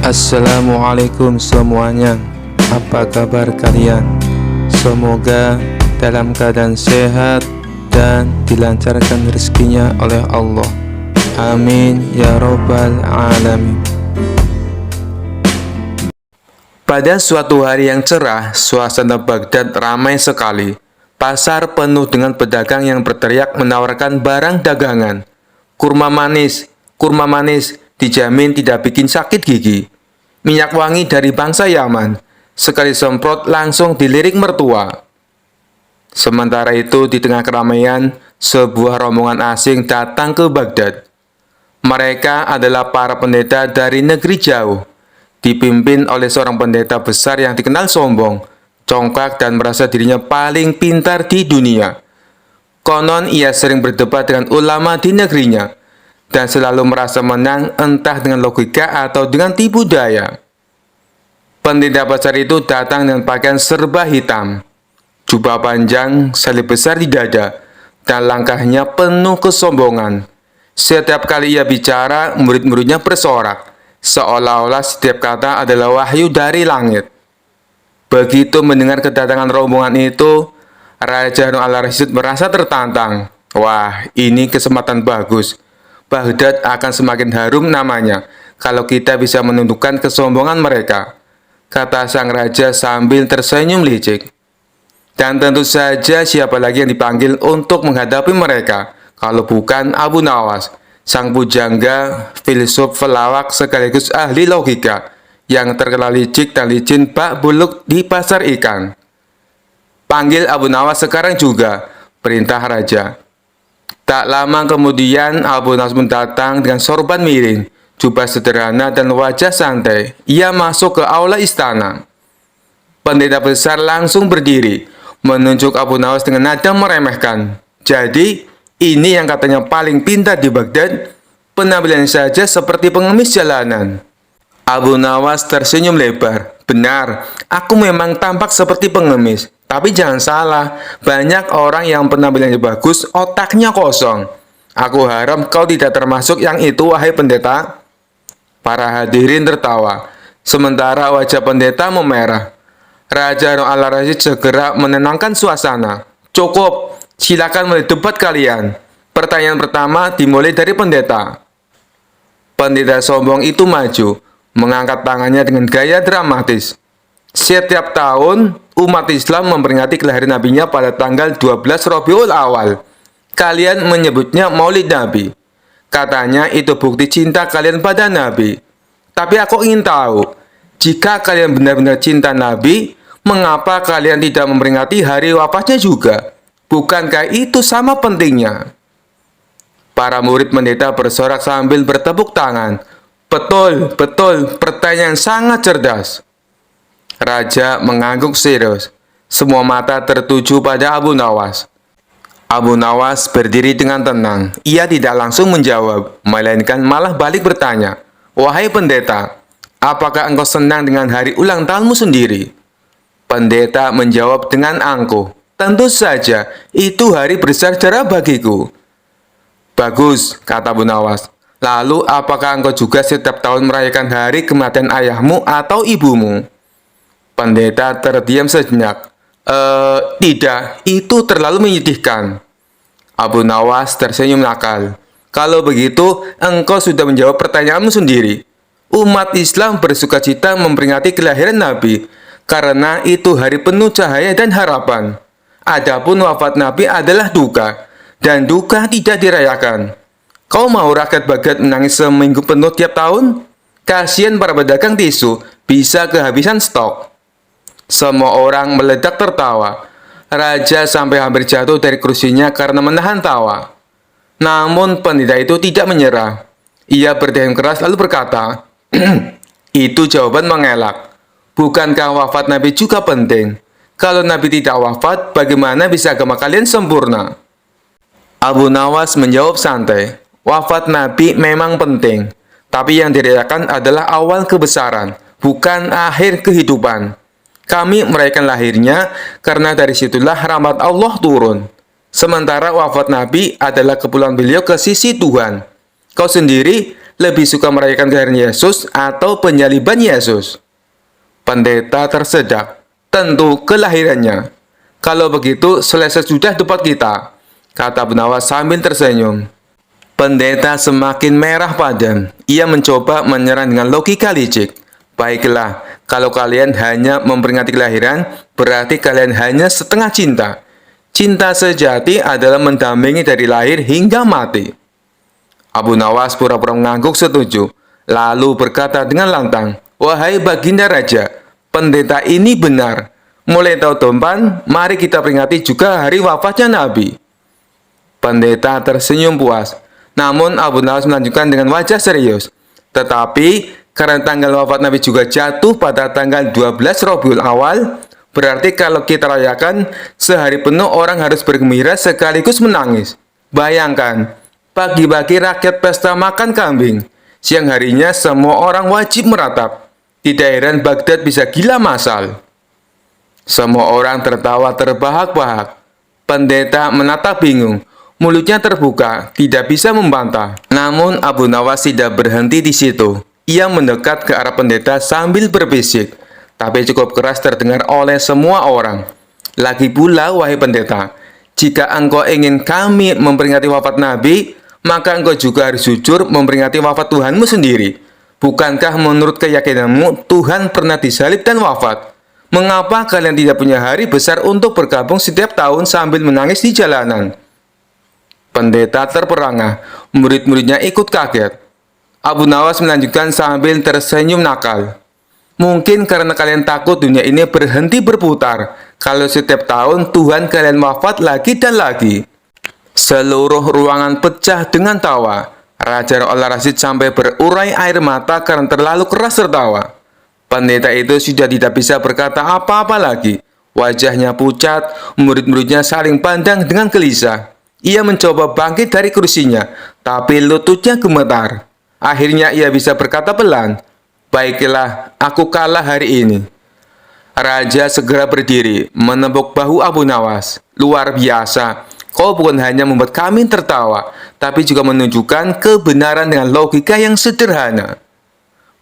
Assalamualaikum semuanya. Apa kabar kalian? Semoga dalam keadaan sehat dan dilancarkan rezekinya oleh Allah. Amin ya robbal alamin. Pada suatu hari yang cerah, suasana Baghdad ramai sekali. Pasar penuh dengan pedagang yang berteriak menawarkan barang dagangan. Kurma manis, dijamin tidak bikin sakit gigi. Minyak wangi dari bangsa Yaman, sekali semprot langsung dilirik mertua. Sementara itu, di tengah keramaian, sebuah rombongan asing datang ke Baghdad. Mereka adalah para pendeta dari negeri jauh, dipimpin oleh seorang pendeta besar yang dikenal sombong, congkak dan merasa dirinya paling pintar di dunia. Konon ia sering berdebat dengan ulama di negerinya, dan selalu merasa menang entah dengan logika atau dengan tipu daya. Pendeta besar itu datang dengan pakaian serba hitam, jubah panjang, salib besar di dada, dan langkahnya penuh kesombongan. Setiap kali ia bicara, murid-muridnya bersorak, seolah-olah setiap kata adalah wahyu dari langit. Begitu mendengar kedatangan rombongan itu, Raja Harun al-Rasyid merasa tertantang. Wah, ini kesempatan bagus. Baghdad akan semakin harum namanya kalau kita bisa menundukkan kesombongan mereka, kata sang raja sambil tersenyum licik. Dan tentu saja siapa lagi yang dipanggil untuk menghadapi mereka kalau bukan Abu Nawas, sang pujangga, filsuf, pelawak sekaligus ahli logika yang terkenal licik dan licin bak buluk di pasar ikan. Panggil Abu Nawas sekarang juga, perintah raja. Tak lama kemudian Abu Nawas datang dengan sorban miring, jubah sederhana dan wajah santai. Ia masuk ke aula istana. Pendeta besar langsung berdiri, menunjuk Abu Nawas dengan nada meremehkan. Jadi, ini yang katanya paling pintar di Baghdad, penampilan saja seperti pengemis jalanan. Abu Nawas tersenyum lebar. Benar, aku memang tampak seperti pengemis. Tapi jangan salah, banyak orang yang penampilannya bagus, otaknya kosong. Aku harap kau tidak termasuk yang itu, wahai pendeta. Para hadirin tertawa, sementara wajah pendeta memerah. Raja Harun al-Rasyid segera menenangkan suasana. Cukup, silakan mulai debat kalian. Pertanyaan pertama dimulai dari pendeta. Pendeta sombong itu maju, mengangkat tangannya dengan gaya dramatis. Setiap tahun, umat Islam memperingati kelahiran nabinya pada tanggal 12 Rabiul Awal. Kalian menyebutnya Maulid Nabi. Katanya itu bukti cinta kalian pada Nabi. Tapi aku ingin tahu, jika kalian benar-benar cinta Nabi, mengapa kalian tidak memperingati hari wafatnya juga? Bukankah itu sama pentingnya? Para murid pendeta bersorak sambil bertepuk tangan. Betul, pertanyaan sangat cerdas. Raja mengangguk serius. Semua mata tertuju pada Abu Nawas. Abu Nawas berdiri dengan tenang. Ia tidak langsung menjawab, melainkan malah balik bertanya, wahai pendeta, apakah engkau senang dengan hari ulang tahunmu sendiri? Pendeta menjawab dengan angkuh, tentu saja, itu hari bersejarah bagiku. Bagus, kata Abu Nawas. Lalu, apakah engkau juga setiap tahun merayakan hari kematian ayahmu atau ibumu? Pendeta terdiam sejenak. Tidak, itu terlalu menyedihkan. Abu Nawas tersenyum nakal. Kalau begitu, engkau sudah menjawab pertanyaanmu sendiri. Umat Islam bersukacita memperingati kelahiran Nabi, karena itu hari penuh cahaya dan harapan. Adapun wafat Nabi adalah duka, dan duka tidak dirayakan. Kau mau rakyat Baghdad menangis seminggu penuh tiap tahun? Kasihan para pedagang tisu, bisa kehabisan stok. Semua orang meledak tertawa. Raja sampai hampir jatuh dari kursinya karena menahan tawa. Namun pendeta itu tidak menyerah. Ia berdiam keras lalu berkata, itu jawaban mengelak. Bukankah wafat Nabi juga penting? Kalau Nabi tidak wafat, bagaimana bisa agama kalian sempurna? Abu Nawas menjawab santai, wafat Nabi memang penting, tapi yang dirayakan adalah awal kebesaran, bukan akhir kehidupan. Kami merayakan lahirnya karena dari situlah rahmat Allah turun. Sementara wafat Nabi adalah kepulangan beliau ke sisi Tuhan. Kau sendiri lebih suka merayakan kelahiran Yesus atau penyaliban Yesus? Pendeta tersedak. Tentu kelahirannya. Kalau begitu, selesai sudah debat kita, kata Abu Nawas sambil tersenyum. Pendeta semakin merah padam. Ia mencoba menyerang dengan logika licik. Baiklah, kalau kalian hanya memperingati kelahiran, berarti kalian hanya setengah cinta. Cinta sejati adalah mendampingi dari lahir hingga mati. Abu Nawas pura-pura mengangguk setuju, lalu berkata dengan lantang, "Wahai Baginda Raja, pendeta ini benar. Mulai tahun depan, mari kita peringati juga hari wafatnya Nabi." Pendeta tersenyum puas. Namun Abu Nawas melanjutkan dengan wajah serius. Tetapi karena tanggal wafat Nabi juga jatuh pada tanggal 12 Rabiul Awal, berarti kalau kita rayakan, sehari penuh orang harus bergembira sekaligus menangis. Bayangkan, pagi-pagi rakyat pesta makan kambing. Siang harinya semua orang wajib meratap. Tidak heran Baghdad bisa gila massal. Semua orang tertawa terbahak-bahak. Pendeta menatap bingung. Mulutnya terbuka, tidak bisa membantah. Namun Abu Nawas tidak berhenti di situ. Ia mendekat ke arah pendeta sambil berbisik, tapi cukup keras terdengar oleh semua orang. Lagi pula, wahai pendeta, jika engkau ingin kami memperingati wafat Nabi, maka engkau juga harus jujur memperingati wafat Tuhanmu sendiri. Bukankah menurut keyakinanmu Tuhan pernah disalib dan wafat? Mengapa kalian tidak punya hari besar untuk bergabung setiap tahun sambil menangis di jalanan? Pendeta terperangah, murid-muridnya ikut kaget. Abu Nawas melanjutkan sambil tersenyum nakal. Mungkin karena kalian takut dunia ini berhenti berputar, kalau setiap tahun Tuhan kalian wafat lagi dan lagi. Seluruh ruangan pecah dengan tawa. Raja Al-Rasyid sampai berurai air mata karena terlalu keras tertawa. Pendeta itu sudah tidak bisa berkata apa-apa lagi. Wajahnya pucat, murid-muridnya saling pandang dengan gelisah. Ia mencoba bangkit dari kursinya, tapi lututnya gemetar. Akhirnya ia bisa berkata pelan, "Baiklah, aku kalah hari ini." Raja segera berdiri, menepuk bahu Abu Nawas. "Luar biasa, kau bukan hanya membuat kami tertawa, tapi juga menunjukkan kebenaran dengan logika yang sederhana."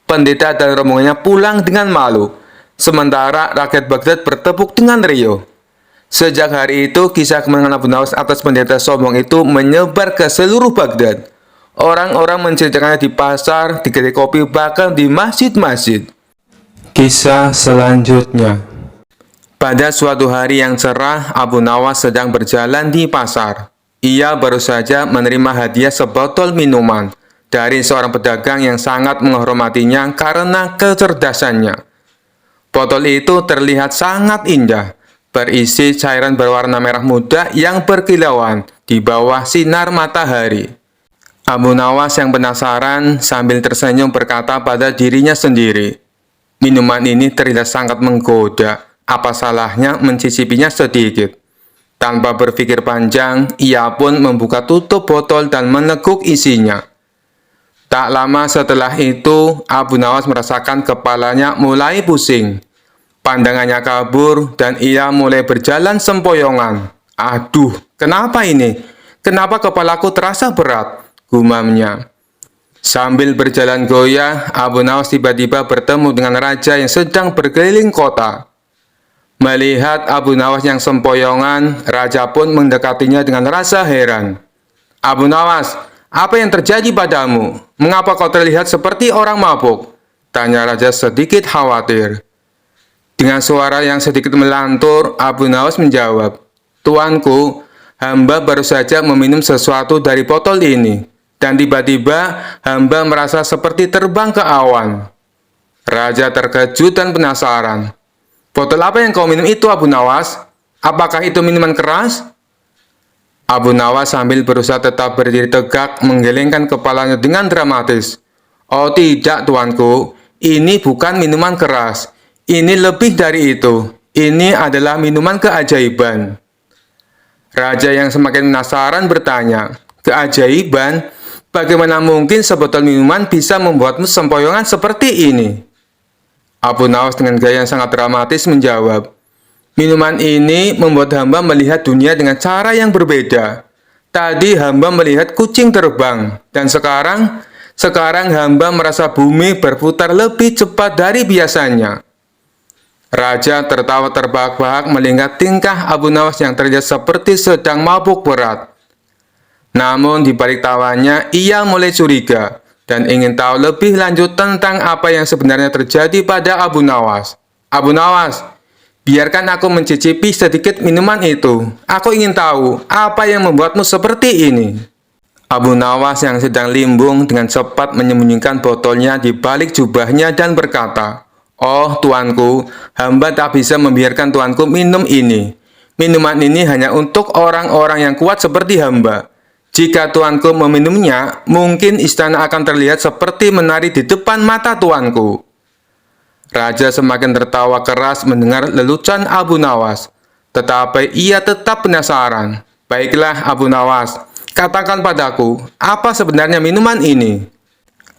Pendeta dan rombongannya pulang dengan malu, sementara rakyat Baghdad bertepuk dengan riuh. Sejak hari itu, kisah kemenangan Abu Nawas atas pendeta sombong itu menyebar ke seluruh Baghdad. Orang-orang menceritakannya di pasar, di kedai kopi, bahkan di masjid-masjid. Kisah selanjutnya. Pada suatu hari yang cerah, Abu Nawas sedang berjalan di pasar. Ia baru saja menerima hadiah sebotol minuman dari seorang pedagang yang sangat menghormatinya karena kecerdasannya. Botol itu terlihat sangat indah, berisi cairan berwarna merah muda yang berkilauan di bawah sinar matahari. Abu Nawas yang penasaran sambil tersenyum berkata pada dirinya sendiri, "Minuman ini terlihat sangat menggoda, apa salahnya mencicipinya sedikit?" Tanpa berpikir panjang, ia pun membuka tutup botol dan meneguk isinya. Tak lama setelah itu, Abu Nawas merasakan kepalanya mulai pusing. Pandangannya kabur dan ia mulai berjalan sempoyongan. "Aduh, kenapa ini? Kenapa kepalaku terasa berat?" gumamnya. Sambil berjalan goyah, Abu Nawas tiba-tiba bertemu dengan raja yang sedang berkeliling kota. Melihat Abu Nawas yang sempoyongan, raja pun mendekatinya dengan rasa heran. "Abu Nawas, apa yang terjadi padamu? Mengapa kau terlihat seperti orang mabuk?" tanya raja sedikit khawatir. Dengan suara yang sedikit melantur, Abu Nawas menjawab, "Tuanku, hamba baru saja meminum sesuatu dari botol ini, dan tiba-tiba hamba merasa seperti terbang ke awan." Raja terkejut dan penasaran. "Botol apa yang kau minum itu, Abu Nawas? Apakah itu minuman keras?" Abu Nawas sambil berusaha tetap berdiri tegak menggelengkan kepalanya dengan dramatis. "Oh tidak, tuanku, ini bukan minuman keras. Ini lebih dari itu. Ini adalah minuman keajaiban." Raja yang semakin penasaran bertanya, "Keajaiban? Bagaimana mungkin sebotol minuman bisa membuatmu sempoyongan seperti ini?" Abu Nawas dengan gaya yang sangat dramatis menjawab, "Minuman ini membuat hamba melihat dunia dengan cara yang berbeda. Tadi hamba melihat kucing terbang, dan sekarang Sekarang hamba merasa bumi berputar lebih cepat dari biasanya. Raja tertawa terbahak-bahak melihat tingkah Abu Nawas yang terlihat seperti sedang mabuk berat. Namun di balik tawanya, ia mulai curiga dan ingin tahu lebih lanjut tentang apa yang sebenarnya terjadi pada Abu Nawas. Abu Nawas, biarkan aku mencicipi sedikit minuman itu. Aku ingin tahu apa yang membuatmu seperti ini. Abu Nawas yang sedang limbung dengan cepat menyembunyikan botolnya di balik jubahnya dan berkata, "Oh tuanku, hamba tak bisa membiarkan tuanku minum ini. Minuman ini hanya untuk orang-orang yang kuat seperti hamba. Jika tuanku meminumnya, mungkin istana akan terlihat seperti menari di depan mata tuanku." Raja semakin tertawa keras mendengar lelucon Abu Nawas, tetapi ia tetap penasaran. "Baiklah Abu Nawas, katakan padaku, apa sebenarnya minuman ini?"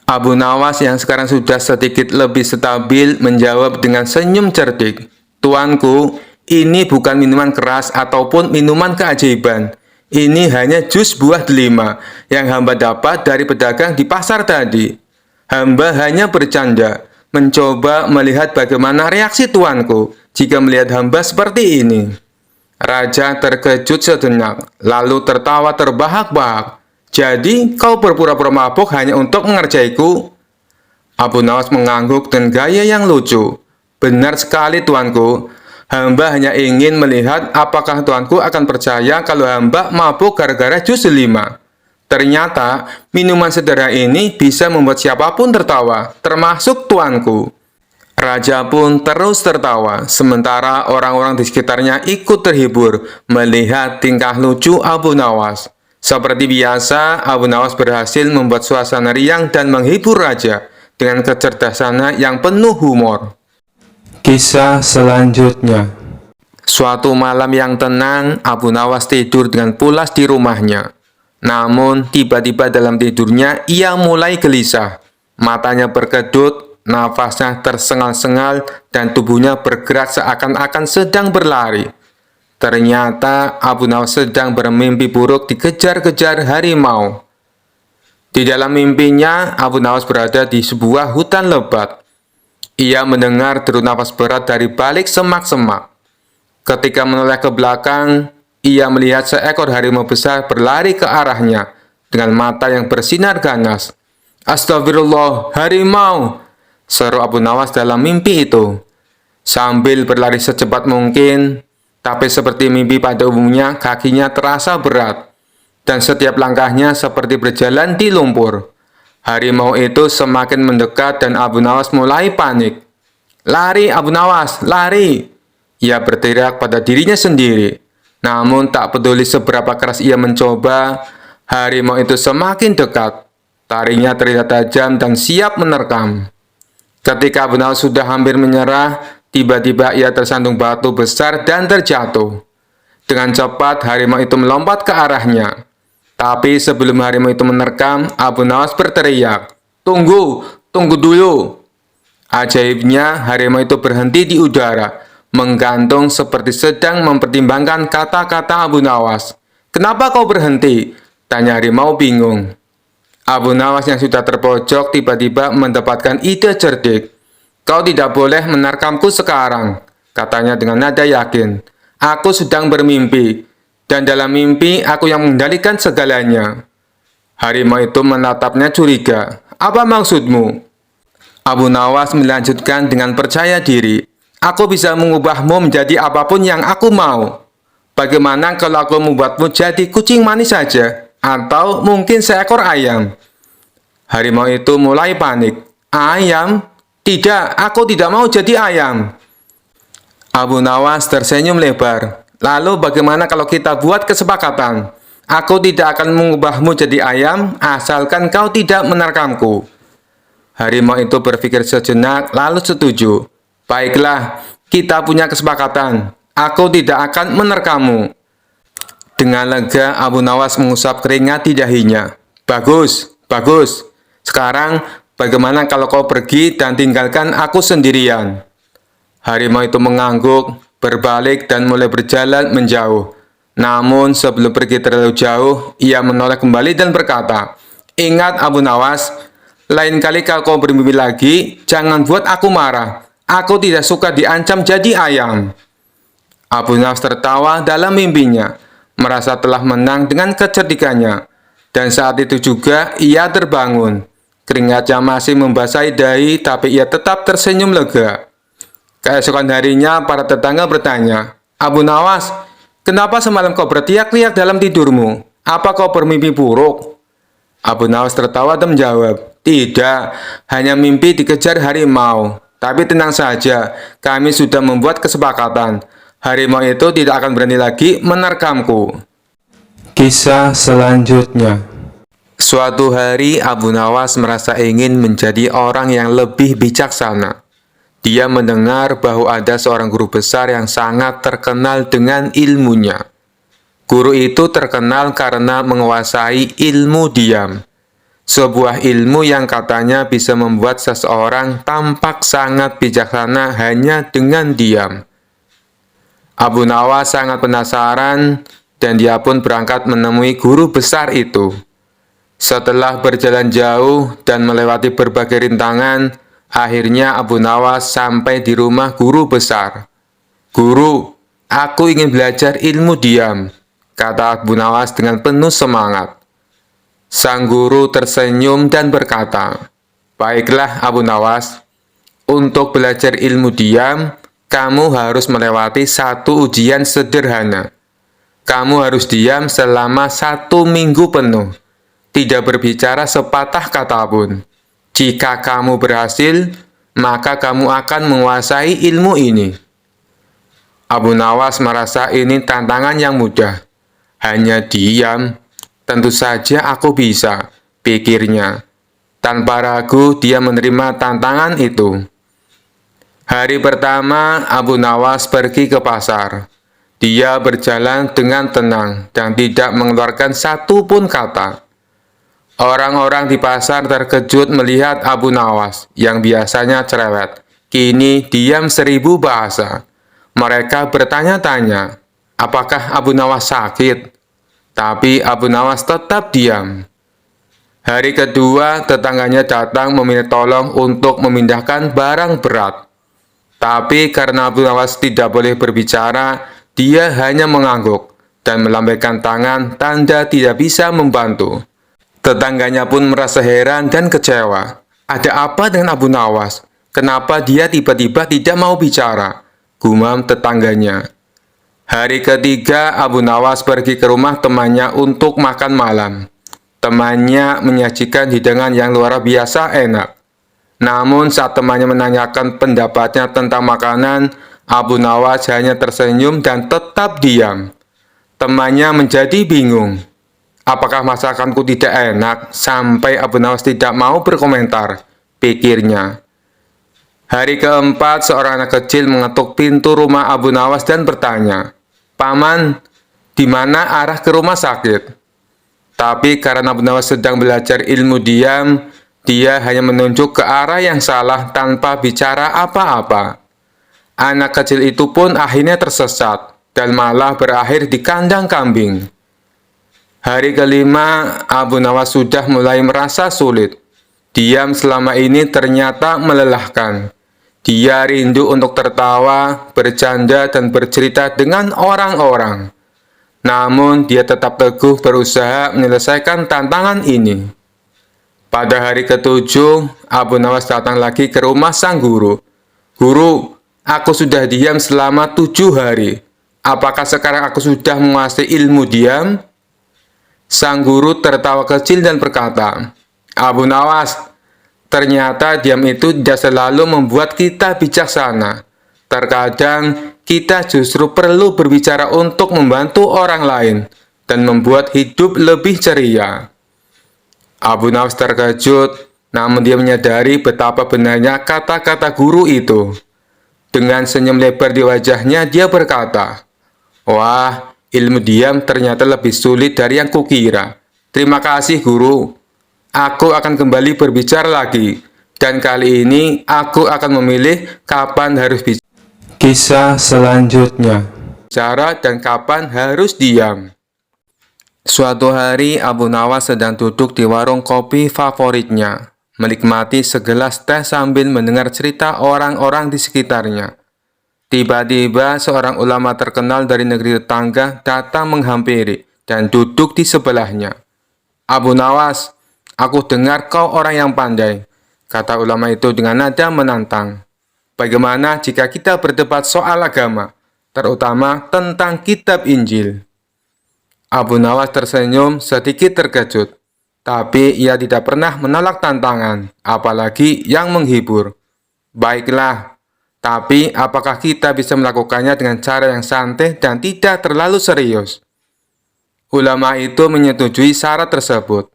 Abu Nawas yang sekarang sudah sedikit lebih stabil menjawab dengan senyum cerdik, "Tuanku, ini bukan minuman keras ataupun minuman keajaiban. Ini hanya jus buah delima yang hamba dapat dari pedagang di pasar tadi. Hamba hanya bercanda, mencoba melihat bagaimana reaksi tuanku jika melihat hamba seperti ini." Raja terkejut sejenak, lalu tertawa terbahak-bahak. "Jadi kau berpura-pura mabuk hanya untuk mengerjaiku?" Abu Nawas mengangguk dengan gaya yang lucu. "Benar sekali tuanku. Hamba hanya ingin melihat apakah tuanku akan percaya kalau hamba mabuk gara-gara jus delima. Ternyata minuman sederhana ini bisa membuat siapapun tertawa, termasuk tuanku." Raja pun terus tertawa, sementara orang-orang di sekitarnya ikut terhibur melihat tingkah lucu Abu Nawas. Seperti biasa, Abu Nawas berhasil membuat suasana riang dan menghibur Raja dengan kecerdasannya yang penuh humor. Kisah selanjutnya. Suatu malam yang tenang, Abu Nawas tidur dengan pulas di rumahnya. Namun, tiba-tiba dalam tidurnya, ia mulai gelisah. Matanya berkedut, nafasnya tersengal-sengal, dan tubuhnya bergerak seakan-akan sedang berlari. Ternyata Abu Nawas sedang bermimpi buruk dikejar-kejar harimau. Di dalam mimpinya, Abu Nawas berada di sebuah hutan lebat. Ia mendengar deru nafas berat dari balik semak-semak. Ketika menoleh ke belakang, ia melihat seekor harimau besar berlari ke arahnya dengan mata yang bersinar ganas. "Astagfirullah, harimau!" seru Abu Nawas dalam mimpi itu. Sambil berlari secepat mungkin, tapi seperti mimpi pada umumnya, kakinya terasa berat, dan setiap langkahnya seperti berjalan di lumpur. Harimau itu semakin mendekat dan Abu Nawas mulai panik. "Lari Abu Nawas, lari!" ia berteriak pada dirinya sendiri. Namun tak peduli seberapa keras ia mencoba, harimau itu semakin dekat. Taringnya terlihat tajam dan siap menerkam. Ketika Abu Nawas sudah hampir menyerah, tiba-tiba ia tersandung batu besar dan terjatuh. Dengan cepat, harimau itu melompat ke arahnya. Tapi sebelum harimau itu menerkam, Abu Nawas berteriak, "Tunggu, tunggu dulu!" Ajaibnya, harimau itu berhenti di udara, menggantung seperti sedang mempertimbangkan kata-kata Abu Nawas. "Kenapa kau berhenti?" tanya harimau bingung. Abu Nawas yang sudah terpojok tiba-tiba mendapatkan ide cerdik. "Kau tidak boleh menerkamku sekarang," katanya dengan nada yakin. "Aku sedang bermimpi, dan dalam mimpi aku yang mengendalikan segalanya." Harimau itu menatapnya curiga. "Apa maksudmu?" Abu Nawas melanjutkan dengan percaya diri. "Aku bisa mengubahmu menjadi apapun yang aku mau. Bagaimana kalau aku membuatmu jadi kucing manis saja? Atau mungkin seekor ayam?" Harimau itu mulai panik. "Ayam? Tidak, aku tidak mau jadi ayam." Abu Nawas tersenyum lebar. "Lalu bagaimana kalau kita buat kesepakatan? Aku tidak akan mengubahmu jadi ayam, asalkan kau tidak menerkamku." Harimau itu berpikir sejenak, lalu setuju. "Baiklah, kita punya kesepakatan. Aku tidak akan menerkammu." Dengan lega, Abu Nawas mengusap keringat di dahinya. "Bagus, bagus. Sekarang, bagaimana kalau kau pergi dan tinggalkan aku sendirian?" Harimau itu mengangguk, berbalik dan mulai berjalan menjauh. Namun sebelum pergi terlalu jauh, ia menoleh kembali dan berkata, "Ingat Abu Nawas, Lain kali kalau kau bermimpi lagi, jangan buat aku marah. Aku tidak suka diancam jadi ayam. Abu Nawas tertawa dalam mimpinya, merasa telah menang dengan kecerdikannya. Dan saat itu juga ia terbangun. Keringatnya masih membasahi dahi, tapi ia tetap tersenyum lega. Keesokan harinya, para tetangga bertanya, "Abu Nawas, kenapa semalam kau berteriak-teriak dalam tidurmu? Apa kau bermimpi buruk?" Abu Nawas tertawa dan menjawab, "Tidak, hanya mimpi dikejar harimau. Tapi tenang saja, kami sudah membuat kesepakatan. Harimau itu tidak akan berani lagi menerkamku." Kisah selanjutnya. Suatu hari, Abu Nawas merasa ingin menjadi orang yang lebih bijaksana. Dia mendengar bahwa ada seorang guru besar yang sangat terkenal dengan ilmunya. Guru itu terkenal karena menguasai ilmu diam. Sebuah ilmu yang katanya bisa membuat seseorang tampak sangat bijaksana hanya dengan diam. Abu Nawas sangat penasaran dan dia pun berangkat menemui guru besar itu. Setelah berjalan jauh dan melewati berbagai rintangan, akhirnya Abu Nawas sampai di rumah guru besar. "Guru, aku ingin belajar ilmu diam," kata Abu Nawas dengan penuh semangat. Sang guru tersenyum dan berkata, "Baiklah Abu Nawas, untuk belajar ilmu diam, kamu harus melewati satu ujian sederhana. Kamu harus diam selama 1 minggu penuh, tidak berbicara sepatah kata pun. Jika kamu berhasil, maka kamu akan menguasai ilmu ini." Abu Nawas merasa ini tantangan yang mudah. Hanya diam, tentu saja aku bisa, pikirnya. Tanpa ragu, dia menerima tantangan itu. Hari pertama, Abu Nawas pergi ke pasar. Dia berjalan dengan tenang dan tidak mengeluarkan satu pun kata. Orang-orang di pasar terkejut melihat Abu Nawas yang biasanya cerewet. Kini diam 1000 bahasa. Mereka bertanya-tanya, apakah Abu Nawas sakit? Tapi Abu Nawas tetap diam. Hari kedua, tetangganya datang meminta tolong untuk memindahkan barang berat. Tapi karena Abu Nawas tidak boleh berbicara, dia hanya mengangguk dan melambaikan tangan tanda tidak bisa membantu. Tetangganya pun merasa heran dan kecewa. Ada apa dengan Abu Nawas? Kenapa dia tiba-tiba tidak mau bicara? Gumam tetangganya. Hari ketiga, Abu Nawas pergi ke rumah temannya untuk makan malam. Temannya menyajikan hidangan yang luar biasa enak. Namun saat temannya menanyakan pendapatnya tentang makanan, Abu Nawas hanya tersenyum dan tetap diam. Temannya menjadi bingung. Apakah masakanku tidak enak sampai Abu Nawas tidak mau berkomentar, pikirnya. Hari keempat, seorang anak kecil mengetuk pintu rumah Abu Nawas dan bertanya, "Paman, di mana arah ke rumah sakit?" Tapi karena Abu Nawas sedang belajar ilmu diam, dia hanya menunjuk ke arah yang salah tanpa bicara apa-apa. Anak kecil itu pun akhirnya tersesat dan malah berakhir di kandang kambing. Hari kelima, Abu Nawas sudah mulai merasa sulit. Diam selama ini ternyata melelahkan. Dia rindu untuk tertawa, bercanda, dan bercerita dengan orang-orang. Namun, dia tetap teguh berusaha menyelesaikan tantangan ini. Pada hari ketujuh, Abu Nawas datang lagi ke rumah sang guru. "Guru, aku sudah diam selama 7 hari. Apakah sekarang aku sudah menguasai ilmu diam?" Sang guru tertawa kecil dan berkata, "Abu Nawas, ternyata diam itu tidak selalu membuat kita bijaksana. Terkadang kita justru perlu berbicara untuk membantu orang lain dan membuat hidup lebih ceria." Abu Nawas terkejut, namun dia menyadari betapa benarnya kata-kata guru itu. Dengan senyum lebar di wajahnya, dia berkata, "Wah, ilmu diam ternyata lebih sulit dari yang kukira. Terima kasih, guru. Aku akan kembali berbicara lagi, dan kali ini aku akan memilih kapan harus bicara." Kisah selanjutnya. Cara dan kapan harus diam. Suatu hari, Abu Nawas sedang duduk di warung kopi favoritnya. menikmati segelas teh sambil mendengar cerita orang-orang di sekitarnya. Tiba-tiba seorang ulama terkenal dari negeri tetangga datang menghampiri dan duduk di sebelahnya. "Abu Nawas, aku dengar kau orang yang pandai," kata ulama itu dengan nada menantang. "Bagaimana jika kita berdebat soal agama, terutama tentang kitab Injil?" Abu Nawas tersenyum sedikit terkejut, tapi ia tidak pernah menolak tantangan, apalagi yang menghibur. "Baiklah, tapi apakah kita bisa melakukannya dengan cara yang santai dan tidak terlalu serius?" Ulama itu menyetujui syarat tersebut.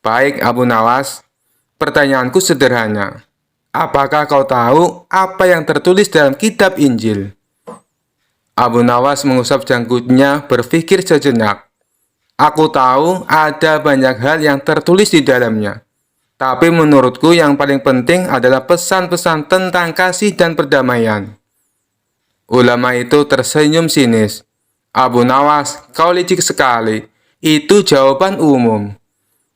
"Baik, Abu Nawas, pertanyaanku sederhana. Apakah kau tahu apa yang tertulis dalam kitab Injil?" Abu Nawas mengusap janggutnya, berpikir sejenak. "Aku tahu ada banyak hal yang tertulis di dalamnya. Tapi menurutku yang paling penting adalah pesan-pesan tentang kasih dan perdamaian." Ulama itu tersenyum sinis. "Abu Nawas, kau licik sekali. Itu jawaban umum.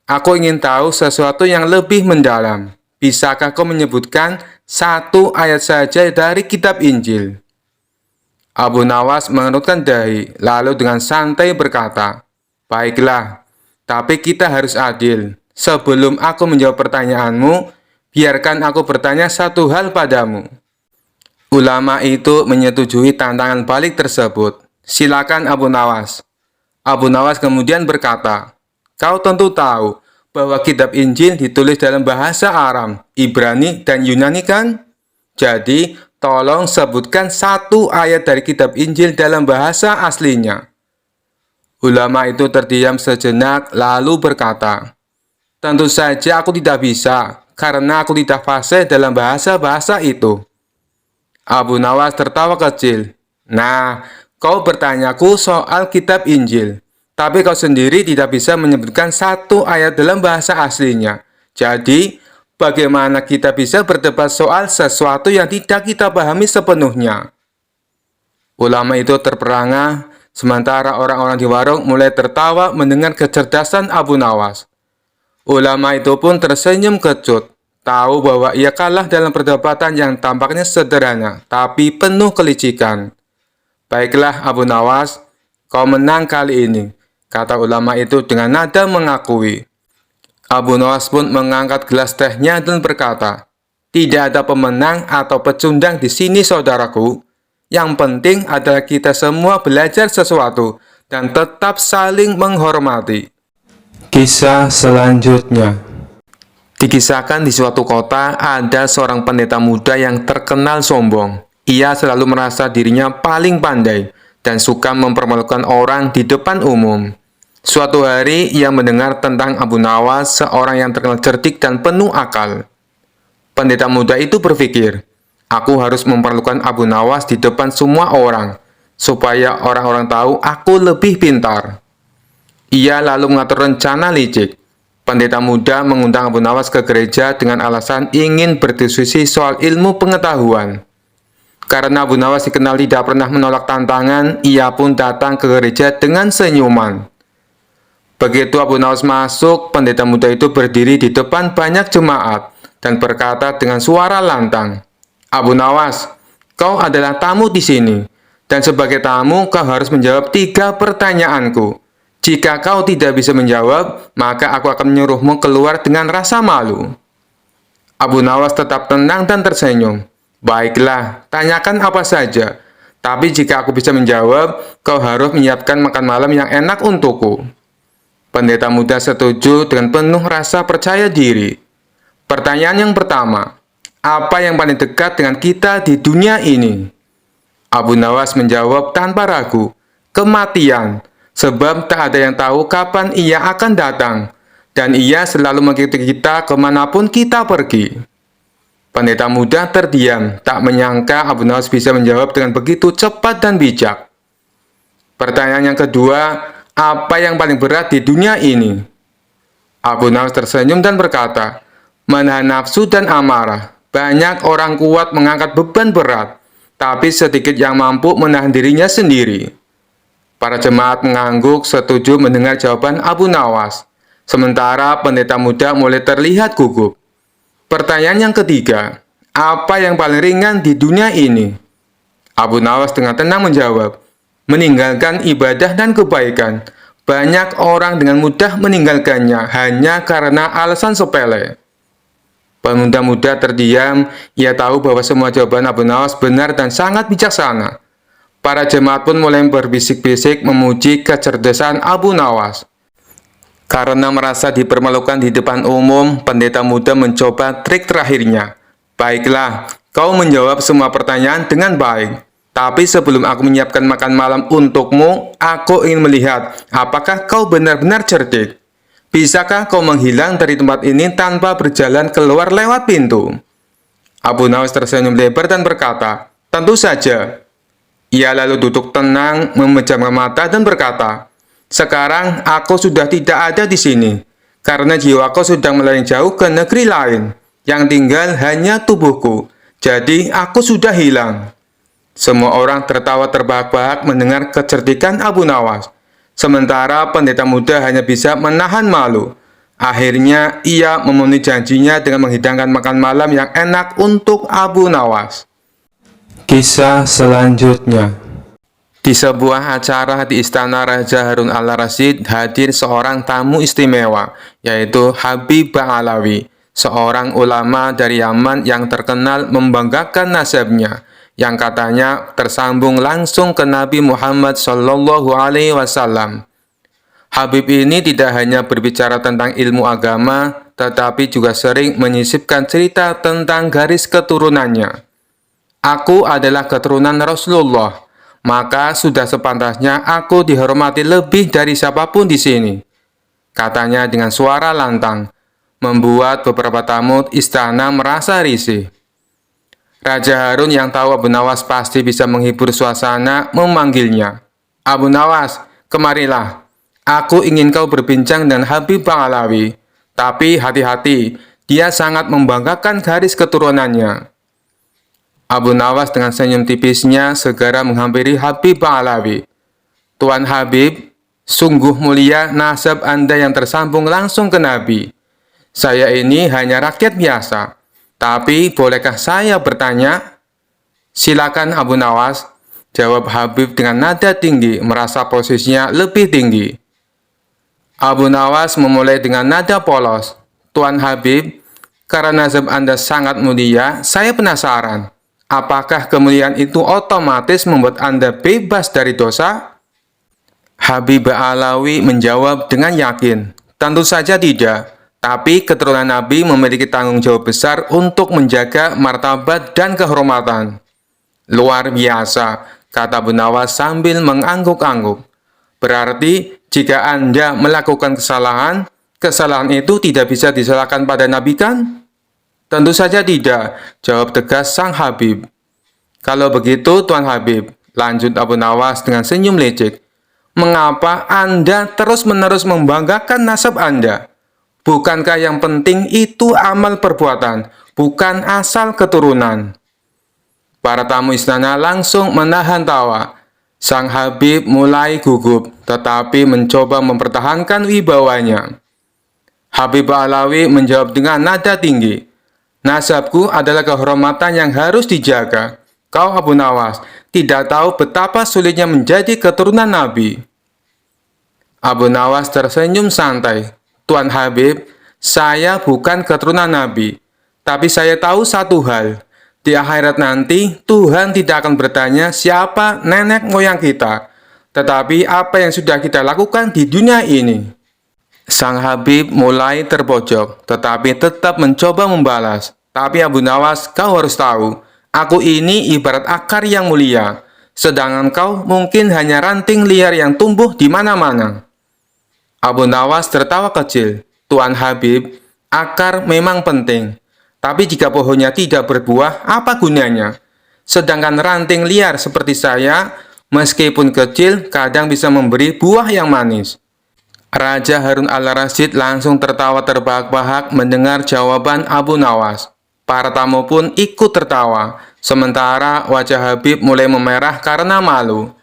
Aku ingin tahu sesuatu yang lebih mendalam. Bisakah kau menyebutkan satu ayat saja dari kitab Injil?" Abu Nawas mengerutkan dahi, lalu dengan santai berkata, "Baiklah, tapi kita harus adil. Sebelum aku menjawab pertanyaanmu, biarkan aku bertanya satu hal padamu." Ulama itu menyetujui tantangan balik tersebut. "Silakan Abu Nawas." Abu Nawas kemudian berkata, "Kau tentu tahu bahwa kitab Injil ditulis dalam bahasa Aram, Ibrani, dan Yunani kan? Jadi, tolong sebutkan satu ayat dari kitab Injil dalam bahasa aslinya." Ulama itu terdiam sejenak lalu berkata, "Tentu saja aku tidak bisa, karena aku tidak fasih dalam bahasa-bahasa itu." Abu Nawas tertawa kecil. "Nah, kau bertanyaku soal kitab Injil, tapi kau sendiri tidak bisa menyebutkan satu ayat dalam bahasa aslinya. Jadi, bagaimana kita bisa berdebat soal sesuatu yang tidak kita pahami sepenuhnya?" Ulama itu terperangah, sementara orang-orang di warung mulai tertawa mendengar kecerdasan Abu Nawas. Ulama itu pun tersenyum kecut, tahu bahwa ia kalah dalam perdebatan yang tampaknya sederhana, tapi penuh kelicikan. "Baiklah Abu Nawas, kau menang kali ini," kata ulama itu dengan nada mengakui. Abu Nawas pun mengangkat gelas tehnya dan berkata, "Tidak ada pemenang atau pecundang di sini saudaraku. Yang penting adalah kita semua belajar sesuatu dan tetap saling menghormati." Kisah selanjutnya. Dikisahkan di suatu kota ada seorang pendeta muda yang terkenal sombong. Ia selalu merasa dirinya paling pandai dan suka mempermalukan orang di depan umum. Suatu hari ia mendengar tentang Abu Nawas, seorang yang terkenal cerdik dan penuh akal. Pendeta muda itu berpikir, "Aku harus mempermalukan Abu Nawas di depan semua orang, supaya orang-orang tahu aku lebih pintar." Ia lalu mengatur rencana licik. Pendeta muda mengundang Abu Nawas ke gereja dengan alasan ingin berdiskusi soal ilmu pengetahuan. Karena Abu Nawas dikenal tidak pernah menolak tantangan, ia pun datang ke gereja dengan senyuman. Begitu Abu Nawas masuk, pendeta muda itu berdiri di depan banyak jemaat dan berkata dengan suara lantang, "Abu Nawas, kau adalah tamu di sini, dan sebagai tamu kau harus menjawab 3 pertanyaanku. Jika kau tidak bisa menjawab, maka aku akan menyuruhmu keluar dengan rasa malu." Abu Nawas tetap tenang dan tersenyum. "Baiklah, tanyakan apa saja. Tapi jika aku bisa menjawab, kau harus menyiapkan makan malam yang enak untukku." Pendeta muda setuju dengan penuh rasa percaya diri. Pertanyaan yang pertama, apa yang paling dekat dengan kita di dunia ini? Abu Nawas menjawab tanpa ragu, "Kematian. Sebab tak ada yang tahu kapan ia akan datang, dan ia selalu mengikuti kita kemanapun kita pergi." Pendeta muda terdiam, tak menyangka Abu Nawas bisa menjawab dengan begitu cepat dan bijak. Pertanyaan yang kedua, apa yang paling berat di dunia ini? Abu Nawas tersenyum dan berkata, "Menahan nafsu dan amarah. Banyak orang kuat mengangkat beban berat, tapi sedikit yang mampu menahan dirinya sendiri." Para jemaat mengangguk setuju mendengar jawaban Abu Nawas. Sementara pendeta muda mulai terlihat gugup. Pertanyaan yang ketiga, apa yang paling ringan di dunia ini? Abu Nawas dengan tenang menjawab, meninggalkan ibadah dan kebaikan. Banyak orang dengan mudah meninggalkannya hanya karena alasan sepele. Pemuda muda terdiam, ia tahu bahwa semua jawaban Abu Nawas benar dan sangat bijaksana. Para jemaat pun mulai berbisik-bisik memuji kecerdasan Abu Nawas. Karena merasa dipermalukan di depan umum, pendeta muda mencoba trik terakhirnya. Baiklah, kau menjawab semua pertanyaan dengan baik. Tapi sebelum aku menyiapkan makan malam untukmu, aku ingin melihat apakah kau benar-benar cerdik. Bisakah kau menghilang dari tempat ini tanpa berjalan keluar lewat pintu? Abu Nawas tersenyum lebar dan berkata, tentu saja. Ia lalu duduk tenang, memejamkan mata dan berkata, sekarang aku sudah tidak ada di sini, karena jiwaku sudah melayang jauh ke negeri lain, yang tinggal hanya tubuhku, jadi aku sudah hilang. Semua orang tertawa terbahak-bahak mendengar kecerdikan Abu Nawas, sementara pendeta muda hanya bisa menahan malu. Akhirnya, ia memenuhi janjinya dengan menghidangkan makan malam yang enak untuk Abu Nawas. Kisah selanjutnya. Di sebuah acara di Istana Raja Harun al-Rasyid hadir seorang tamu istimewa, yaitu Habib Ba'alawi, seorang ulama dari Yaman yang terkenal membanggakan nasabnya, yang katanya tersambung langsung ke Nabi Muhammad Shallallahu Alaihi Wasallam. Habib ini tidak hanya berbicara tentang ilmu agama, tetapi juga sering menyisipkan cerita tentang garis keturunannya. Aku adalah keturunan Rasulullah, maka sudah sepantasnya aku dihormati lebih dari siapapun di sini, katanya dengan suara lantang, membuat beberapa tamu istana merasa risih. Raja Harun yang tahu Abu Nawas pasti bisa menghibur suasana memanggilnya. Abu Nawas, kemarilah. Aku ingin kau berbincang dengan Habib Ba'alawi. Tapi hati-hati, dia sangat membanggakan garis keturunannya. Abu Nawas dengan senyum tipisnya segera menghampiri Habib Ba'alawi. Tuan Habib, sungguh mulia nasab Anda yang tersambung langsung ke Nabi. Saya ini hanya rakyat biasa. Tapi bolehkah saya bertanya? Silakan Abu Nawas, jawab Habib dengan nada tinggi, merasa posisinya lebih tinggi. Abu Nawas memulai dengan nada polos. Tuan Habib, karena nasab Anda sangat mulia, saya penasaran. Apakah kemuliaan itu otomatis membuat Anda bebas dari dosa? Habib Ba'alawi menjawab dengan yakin, tentu saja tidak. Tapi keturunan Nabi memiliki tanggung jawab besar untuk menjaga martabat dan kehormatan. Luar biasa, kata Abu Nawas sambil mengangguk-angguk. Berarti jika Anda melakukan kesalahan, kesalahan itu tidak bisa disalahkan pada Nabi kan? Tentu saja tidak, jawab tegas sang Habib. Kalau begitu Tuan Habib, lanjut Abu Nawas dengan senyum lecek. Mengapa Anda terus-menerus membanggakan nasab Anda? Bukankah yang penting itu amal perbuatan, bukan asal keturunan? Para tamu istana langsung menahan tawa. Sang Habib mulai gugup, tetapi mencoba mempertahankan wibawanya. Habib Ba'alawi menjawab dengan nada tinggi. Nasabku adalah kehormatan yang harus dijaga. Kau Abu Nawas tidak tahu betapa sulitnya menjadi keturunan Nabi. Abu Nawas tersenyum santai. Tuan Habib, saya bukan keturunan Nabi. Tapi saya tahu satu hal. Di akhirat nanti, Tuhan tidak akan bertanya siapa nenek moyang kita. Tetapi apa yang sudah kita lakukan di dunia ini. Sang Habib mulai terpojok, tetapi tetap mencoba membalas. Tapi Abu Nawas, kau harus tahu, aku ini ibarat akar yang mulia, sedangkan kau mungkin hanya ranting liar yang tumbuh di mana-mana. Abu Nawas tertawa kecil. Tuan Habib, akar memang penting, tapi jika pohonnya tidak berbuah, apa gunanya? Sedangkan ranting liar seperti saya, meskipun kecil, kadang bisa memberi buah yang manis. Raja Harun al-Rasyid langsung tertawa terbahak-bahak mendengar jawaban Abu Nawas. Para tamu pun ikut tertawa, sementara wajah Habib mulai memerah karena malu.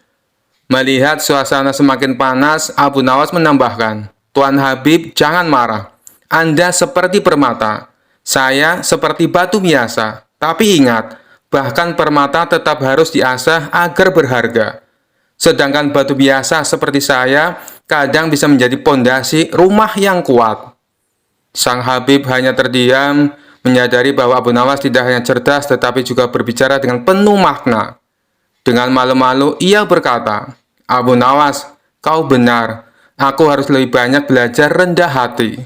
Melihat suasana semakin panas, Abu Nawas menambahkan, Tuan Habib, jangan marah. Anda seperti permata. Saya seperti batu biasa, tapi ingat, bahkan permata tetap harus diasah agar berharga. Sedangkan batu biasa seperti saya kadang bisa menjadi pondasi rumah yang kuat." Sang Habib hanya terdiam, menyadari bahwa Abu Nawas tidak hanya cerdas tetapi juga berbicara dengan penuh makna. Dengan malu-malu ia berkata, "Abu Nawas, kau benar. Aku harus lebih banyak belajar rendah hati."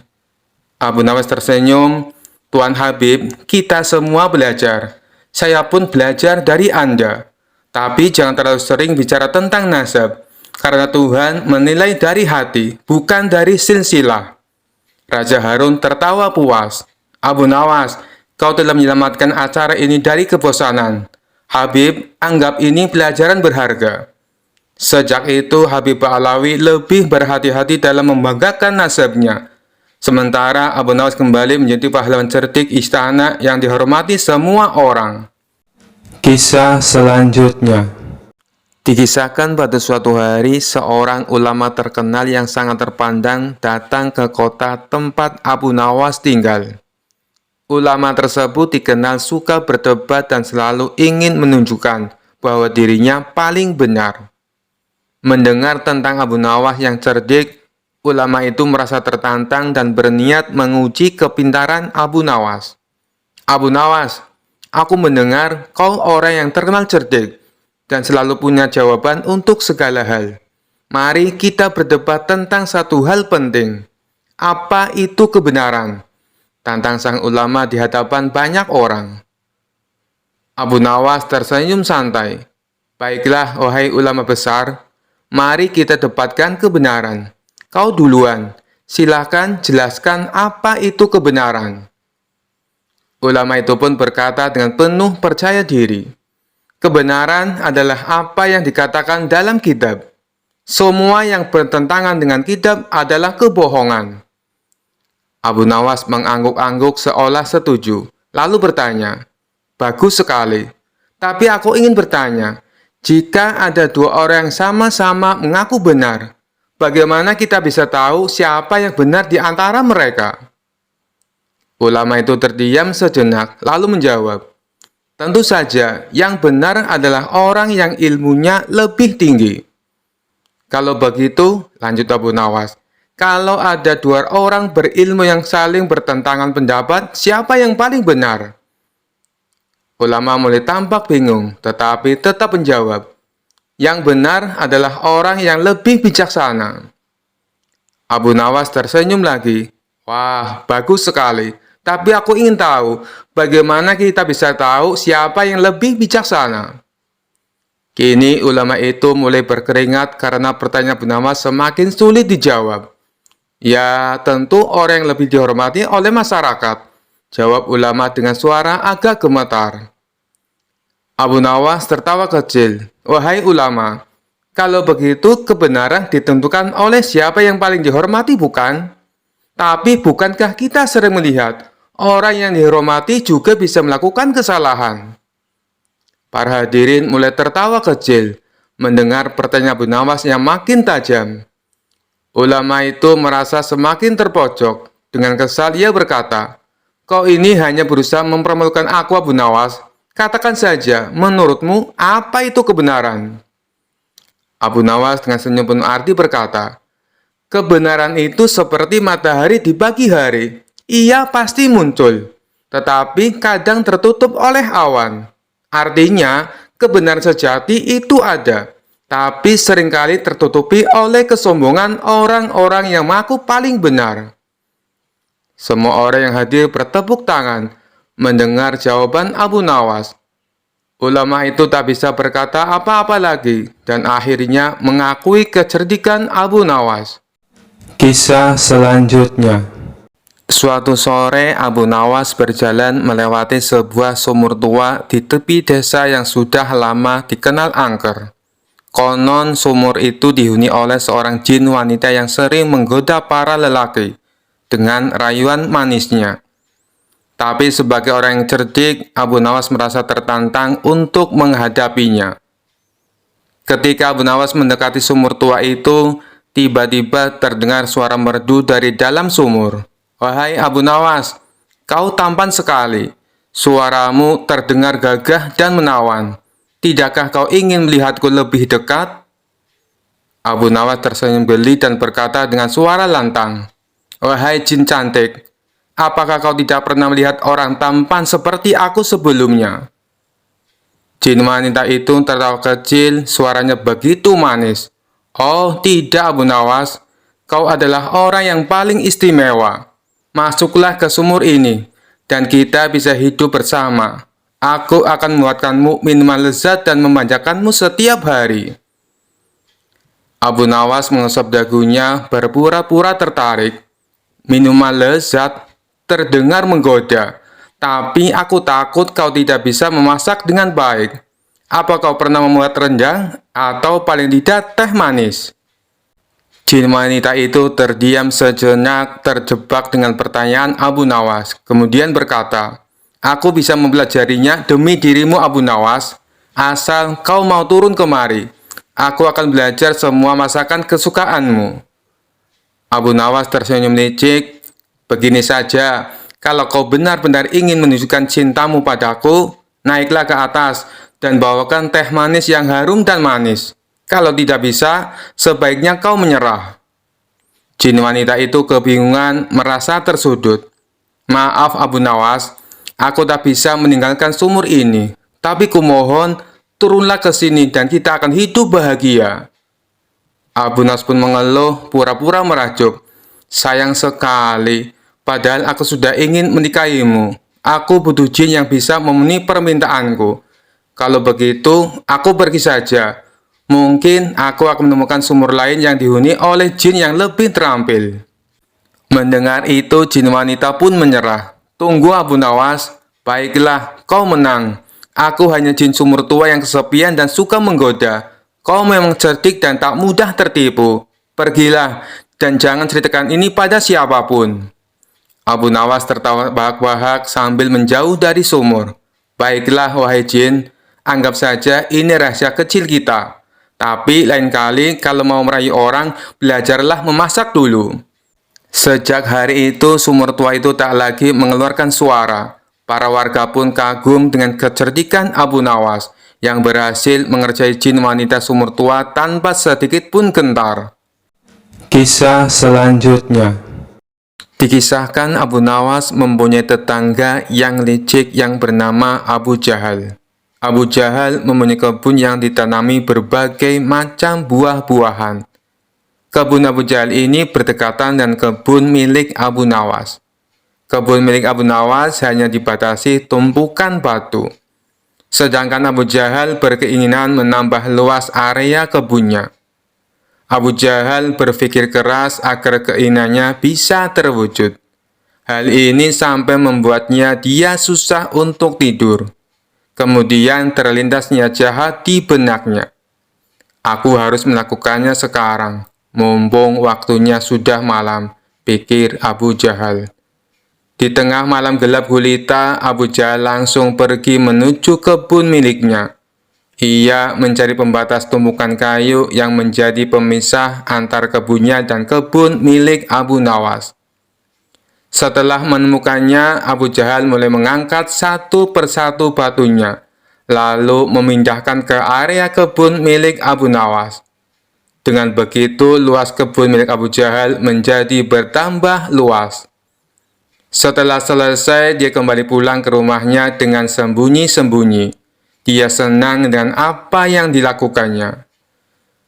Abu Nawas tersenyum, "Tuan Habib, kita semua belajar. Saya pun belajar dari Anda. Tapi jangan terlalu sering bicara tentang nasab, karena Tuhan menilai dari hati, bukan dari silsilah." Raja Harun tertawa puas. "Abu Nawas, kau telah menyelamatkan acara ini dari kebosanan. Habib, anggap ini pelajaran berharga." Sejak itu, Habib Ba'alawi lebih berhati-hati dalam membanggakan nasabnya. Sementara Abu Nawas kembali menjadi pahlawan cerdik istana yang dihormati semua orang. Kisah selanjutnya. Dikisahkan pada suatu hari, seorang ulama terkenal yang sangat terpandang datang ke kota tempat Abu Nawas tinggal. Ulama tersebut dikenal suka berdebat dan selalu ingin menunjukkan bahwa dirinya paling benar. Mendengar tentang Abu Nawas yang cerdik, ulama itu merasa tertantang dan berniat menguji kepintaran Abu Nawas. "Abu Nawas, aku mendengar kau orang yang terkenal cerdik dan selalu punya jawaban untuk segala hal. Mari kita berdebat tentang satu hal penting. Apa itu kebenaran?" Tantang sang ulama di hadapan banyak orang. Abu Nawas tersenyum santai. "Baiklah, wahai ulama besar, mari kita debatkan kebenaran. Kau duluan, silakan jelaskan apa itu kebenaran." Ulama itu pun berkata dengan penuh percaya diri, "Kebenaran adalah apa yang dikatakan dalam kitab. Semua yang bertentangan dengan kitab adalah kebohongan." Abu Nawas mengangguk-angguk seolah setuju, lalu bertanya, "Bagus sekali. Tapi aku ingin bertanya, jika ada dua orang yang sama-sama mengaku benar, bagaimana kita bisa tahu siapa yang benar di antara mereka?" Ulama itu terdiam sejenak, lalu menjawab, "Tentu saja, yang benar adalah orang yang ilmunya lebih tinggi." "Kalau begitu," lanjut Abu Nawas, "kalau ada dua orang berilmu yang saling bertentangan pendapat, siapa yang paling benar?" Ulama mulai tampak bingung, tetapi tetap menjawab, "Yang benar adalah orang yang lebih bijaksana." Abu Nawas tersenyum lagi, "Wah, bagus sekali. Tapi aku ingin tahu, bagaimana kita bisa tahu siapa yang lebih bijaksana?" Kini ulama itu mulai berkeringat karena pertanyaan Abu Nawas semakin sulit dijawab. "Ya, tentu orang yang lebih dihormati oleh masyarakat," jawab ulama dengan suara agak gemetar. Abu Nawas tertawa kecil. "Wahai ulama, kalau begitu kebenaran ditentukan oleh siapa yang paling dihormati, bukan? Tapi bukankah kita sering melihat orang yang dihormati juga bisa melakukan kesalahan?" Para hadirin mulai tertawa kecil mendengar pertanyaan Abu Nawas yang makin tajam. Ulama itu merasa semakin terpojok. Dengan kesal ia berkata, "Kau ini hanya berusaha mempermalukan aku, Abu Nawas. Katakan saja, menurutmu apa itu kebenaran?" Abu Nawas dengan senyum penuh arti berkata, "Kebenaran itu seperti matahari di pagi hari. Ia pasti muncul, tetapi kadang tertutup oleh awan. Artinya, kebenaran sejati itu ada, tapi seringkali tertutupi oleh kesombongan orang-orang yang mengaku paling benar." Semua orang yang hadir bertepuk tangan mendengar jawaban Abu Nawas. Ulama itu tak bisa berkata apa-apa lagi dan akhirnya mengakui kecerdikan Abu Nawas. Kisah selanjutnya. Suatu sore, Abu Nawas berjalan melewati sebuah sumur tua di tepi desa yang sudah lama dikenal angker. Konon sumur itu dihuni oleh seorang jin wanita yang sering menggoda para lelaki dengan rayuan manisnya. Tapi sebagai orang yang cerdik, Abu Nawas merasa tertantang untuk menghadapinya. Ketika Abu Nawas mendekati sumur tua itu, tiba-tiba terdengar suara merdu dari dalam sumur. "Wahai Abu Nawas, Kau tampan sekali. Suaramu terdengar gagah dan menawan. Tidakkah kau ingin melihatku lebih dekat?" Abu Nawas tersenyum geli dan berkata dengan suara lantang, "Wahai jin cantik, apakah kau tidak pernah melihat orang tampan seperti aku sebelumnya?" Jin wanita itu tertawa kecil, suaranya begitu manis. "Oh tidak Abu Nawas, kau adalah orang yang paling istimewa. Masuklah ke sumur ini, dan kita bisa hidup bersama. Aku akan membuatkanmu minuman lezat dan memanjakanmu setiap hari." Abu Nawas mengusap dagunya, berpura-pura tertarik. "Minuman lezat terdengar menggoda, tapi aku takut kau tidak bisa memasak dengan baik. Apa kau pernah membuat rendang atau paling tidak teh manis?" Jin wanita itu terdiam sejenak, terjebak dengan pertanyaan Abu Nawas, kemudian berkata, "Aku bisa mempelajarinya demi dirimu Abu Nawas, asal kau mau turun kemari. Aku akan belajar semua masakan kesukaanmu." Abu Nawas tersenyum licik. "Begini saja, kalau kau benar-benar ingin menunjukkan cintamu padaku, naiklah ke atas dan bawakan teh manis yang harum dan manis. Kalau tidak bisa, sebaiknya kau menyerah." Jin wanita itu kebingungan, merasa tersudut. "Maaf Abu Nawas, aku tak bisa meninggalkan sumur ini. Tapi kumohon, turunlah ke sini dan kita akan hidup bahagia." Abu Nawas pun mengeluh, pura-pura merajuk. "Sayang sekali, padahal aku sudah ingin menikahimu. Aku butuh jin yang bisa memenuhi permintaanku. Kalau begitu, aku pergi saja. Mungkin aku akan menemukan sumur lain yang dihuni oleh jin yang lebih terampil." Mendengar itu, jin wanita pun menyerah. "Tunggu Abu Nawas, baiklah, kau menang. Aku hanya jin sumur tua yang kesepian dan suka menggoda. Kau memang cerdik dan tak mudah tertipu. Pergilah, dan jangan ceritakan ini pada siapapun." Abu Nawas tertawa bahak-bahak sambil menjauh dari sumur. "Baiklah, wahai jin, anggap saja ini rahasia kecil kita. Tapi lain kali kalau mau merayu orang, belajarlah memasak dulu." Sejak hari itu, sumur tua itu tak lagi mengeluarkan suara. Para warga pun kagum dengan kecerdikan Abu Nawas yang berhasil mengerjai jin wanita sumur tua tanpa sedikit pun gentar. Kisah selanjutnya. Dikisahkan Abu Nawas mempunyai tetangga yang licik yang bernama Abu Jahal. Abu Jahal mempunyai kebun yang ditanami berbagai macam buah-buahan. Kebun Abu Jahal ini berdekatan dengan kebun milik Abu Nawas. Kebun milik Abu Nawas hanya dibatasi tumpukan batu. Sedangkan Abu Jahal berkeinginan menambah luas area kebunnya. Abu Jahal berpikir keras agar keinginannya bisa terwujud. Hal ini sampai membuatnya dia susah untuk tidur. Kemudian terlintas niat jahat di benaknya. "Aku harus melakukannya sekarang, mumpung waktunya sudah malam," pikir Abu Jahal. Di tengah malam gelap gulita, Abu Jahal langsung pergi menuju kebun miliknya. Ia mencari pembatas tumpukan kayu yang menjadi pemisah antara kebunnya dan kebun milik Abu Nawas. Setelah menemukannya, Abu Jahal mulai mengangkat satu persatu batunya, lalu memindahkan ke area kebun milik Abu Nawas. Dengan begitu, luas kebun milik Abu Jahal menjadi bertambah luas. Setelah selesai, dia kembali pulang ke rumahnya dengan sembunyi-sembunyi. Dia senang dengan apa yang dilakukannya.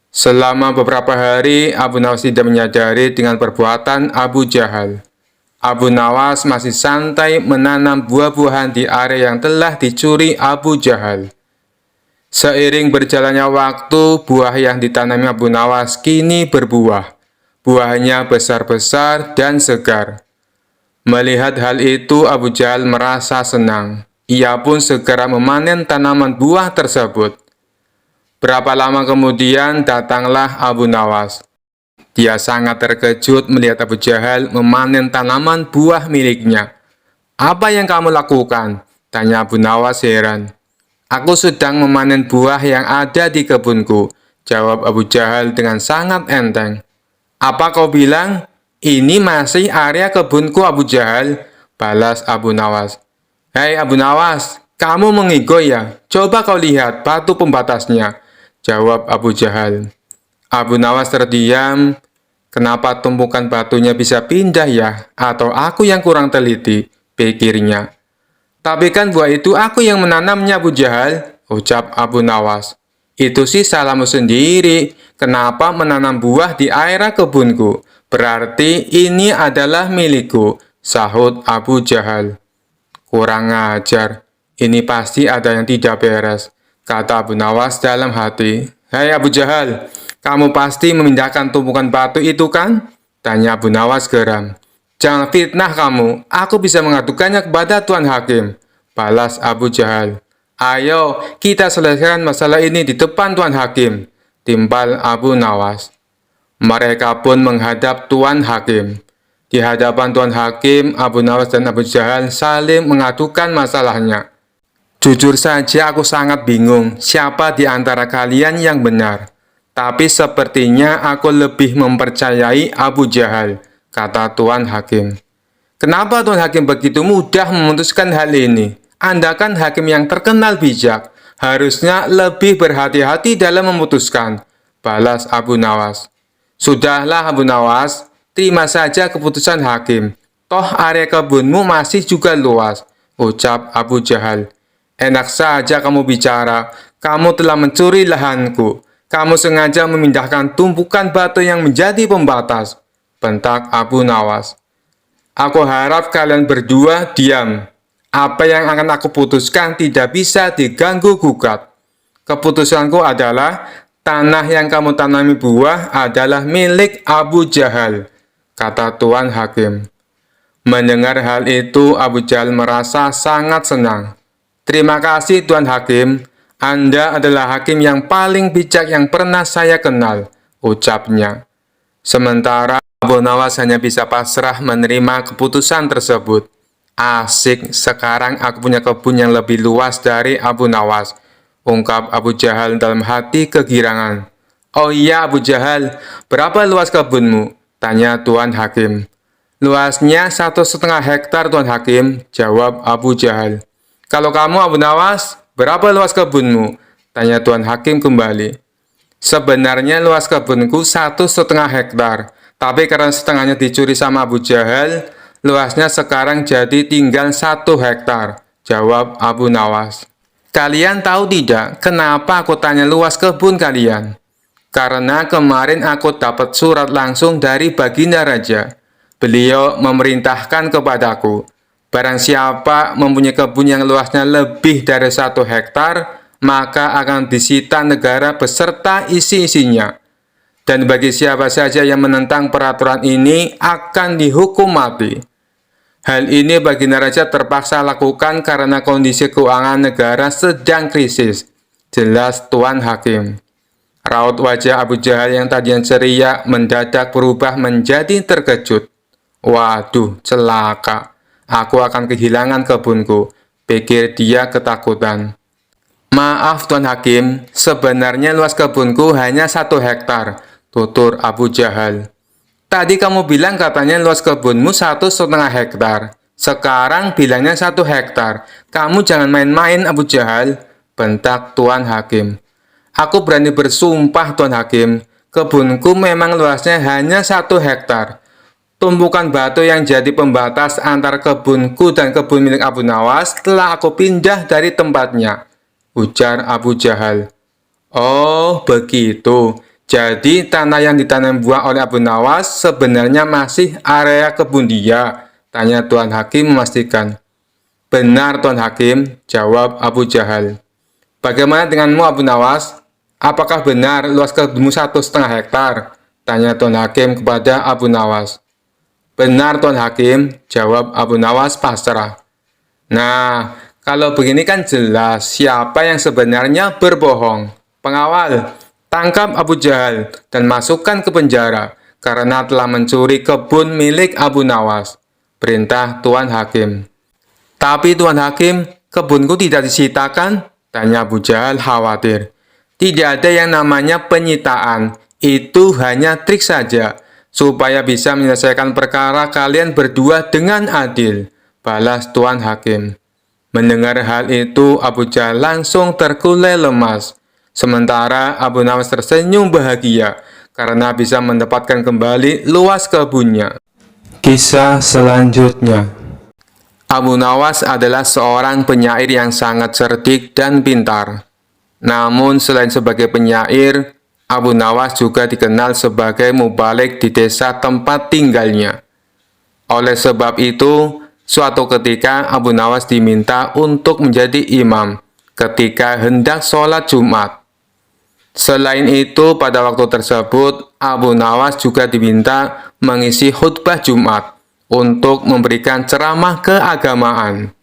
Selama beberapa hari, Abu Nawas tidak menyadari dengan perbuatan Abu Jahal. Abu Nawas masih santai menanam buah-buahan di area yang telah dicuri Abu Jahal. Seiring berjalannya waktu, buah yang ditanami Abu Nawas kini berbuah. Buahnya besar-besar dan segar. Melihat hal itu, Abu Jahal merasa senang. Ia pun segera memanen tanaman buah tersebut. Berapa lama kemudian datanglah Abu Nawas. Dia sangat terkejut melihat Abu Jahal memanen tanaman buah miliknya. "Apa yang kamu lakukan?" tanya Abu Nawas heran. "Aku sedang memanen buah yang ada di kebunku," jawab Abu Jahal dengan sangat enteng. "Apa kau bilang? Ini masih area kebunku Abu Jahal. balas Abu Nawas. Hei Abu Nawas, kamu mengigau ya? Coba kau lihat batu pembatasnya, jawab Abu Jahal. Abu Nawas terdiam. Kenapa tumpukan batunya bisa pindah ya? Atau aku yang kurang teliti, pikirnya. Tapi kan buah itu aku yang menanamnya, Abu Jahal, ucap Abu Nawas. Itu sih salahmu sendiri. Kenapa menanam buah di area kebunku? Berarti ini adalah milikku, sahut Abu Jahal. Kurang ajar. Ini pasti ada yang tidak beres, kata Abu Nawas dalam hati. Hei Abu Jahal, kamu pasti memindahkan tumpukan batu itu kan? Tanya Abu Nawas geram. Jangan fitnah kamu, aku bisa mengadukannya kepada Tuan Hakim, balas Abu Jahal. Ayo, kita selesaikan masalah ini di depan Tuan Hakim, timpal Abu Nawas. Mereka pun menghadap Tuan Hakim. Di hadapan Tuan Hakim, Abu Nawas dan Abu Jahal saling mengadukan masalahnya. Jujur saja aku sangat bingung siapa di antara kalian yang benar. Tapi sepertinya aku lebih mempercayai Abu Jahal, kata Tuan Hakim. Kenapa Tuan Hakim begitu mudah memutuskan hal ini? Anda kan hakim yang terkenal bijak, harusnya lebih berhati-hati dalam memutuskan, balas Abu Nawas. Sudahlah Abu Nawas, terima saja keputusan hakim. Toh area kebunmu masih juga luas, ucap Abu Jahal. Enak saja kamu bicara, kamu telah mencuri lahanku. Kamu sengaja memindahkan tumpukan batu yang menjadi pembatas, bentak Abu Nawas. Aku harap kalian berdua diam. Apa yang akan aku putuskan tidak bisa diganggu-gugat. Keputusanku adalah tanah yang kamu tanami buah adalah milik Abu Jahal, kata Tuan Hakim. Mendengar hal itu, Abu Jahal merasa sangat senang. Terima kasih Tuan Hakim, Anda adalah hakim yang paling bijak yang pernah saya kenal, ucapnya. Sementara Abu Nawas hanya bisa pasrah menerima keputusan tersebut. Asik, sekarang aku punya kebun yang lebih luas dari Abu Nawas, ungkap Abu Jahal dalam hati kegirangan. Oh iya Abu Jahal, berapa luas kebunmu? Tanya Tuan Hakim. Luasnya 1,5 hektar Tuan Hakim, jawab Abu Jahal. Kalau kamu Abu Nawas, berapa luas kebunmu? Tanya Tuan Hakim kembali. Sebenarnya luas kebunku 1,5 hektar, tapi karena setengahnya dicuri sama Abu Jahal, luasnya sekarang jadi tinggal 1 hektar, jawab Abu Nawas. Kalian tahu tidak kenapa aku tanya luas kebun kalian? Karena kemarin aku dapat surat langsung dari Baginda Raja. Beliau memerintahkan kepadaku, barang siapa mempunyai kebun yang luasnya lebih dari 1 hektar, maka akan disita negara beserta isi-isinya. Dan bagi siapa saja yang menentang peraturan ini akan dihukum mati. Hal ini Baginda Raja terpaksa lakukan karena kondisi keuangan negara sedang krisis, jelas Tuan Hakim. Raut wajah Abu Jahal yang tadinya ceria mendadak berubah menjadi terkejut. Waduh, celaka. Aku akan kehilangan kebunku, pikir dia ketakutan. Maaf Tuan Hakim, sebenarnya luas kebunku hanya 1 hektar, tutur Abu Jahal. Tadi kamu bilang katanya luas kebunmu 1,5 hektar. Sekarang bilangnya 1 hektar. Kamu jangan main-main Abu Jahal, bentak Tuan Hakim. Aku berani bersumpah Tuan Hakim, kebunku memang luasnya hanya 1 hektar. Tumpukan batu yang jadi pembatas antara kebunku dan kebun milik Abu Nawas telah aku pindah dari tempatnya, ujar Abu Jahal. Oh, begitu. Jadi tanah yang ditanam buah oleh Abu Nawas sebenarnya masih area kebun dia, tanya Tuan Hakim memastikan. Benar Tuan Hakim, jawab Abu Jahal. Bagaimana denganmu Abu Nawas? Apakah benar luas kebunmu 1,5 hektar? Tanya Tuan Hakim kepada Abu Nawas. Benar Tuan Hakim, jawab Abu Nawas pasrah. Nah, kalau begini kan jelas siapa yang sebenarnya berbohong. Pengawal, tangkap Abu Jahal dan masukkan ke penjara karena telah mencuri kebun milik Abu Nawas, perintah Tuan Hakim. Tapi Tuan Hakim, kebunku tidak disitakan? Tanya Abu Jahal khawatir. Tidak ada yang namanya penyitaan, itu hanya trik saja, supaya bisa menyelesaikan perkara kalian berdua dengan adil, balas Tuan Hakim. Mendengar hal itu, Abu Jahal langsung terkulai lemas. Sementara Abu Nawas tersenyum bahagia karena bisa mendapatkan kembali luas kebunnya. Kisah selanjutnya. Abu Nawas adalah seorang penyair yang sangat cerdik dan pintar. Namun selain sebagai penyair, Abu Nawas juga dikenal sebagai mubalik di desa tempat tinggalnya. Oleh sebab itu, suatu ketika Abu Nawas diminta untuk menjadi imam ketika hendak sholat Jumat. Selain itu, pada waktu tersebut, Abu Nawas juga diminta mengisi khutbah Jumat untuk memberikan ceramah keagamaan.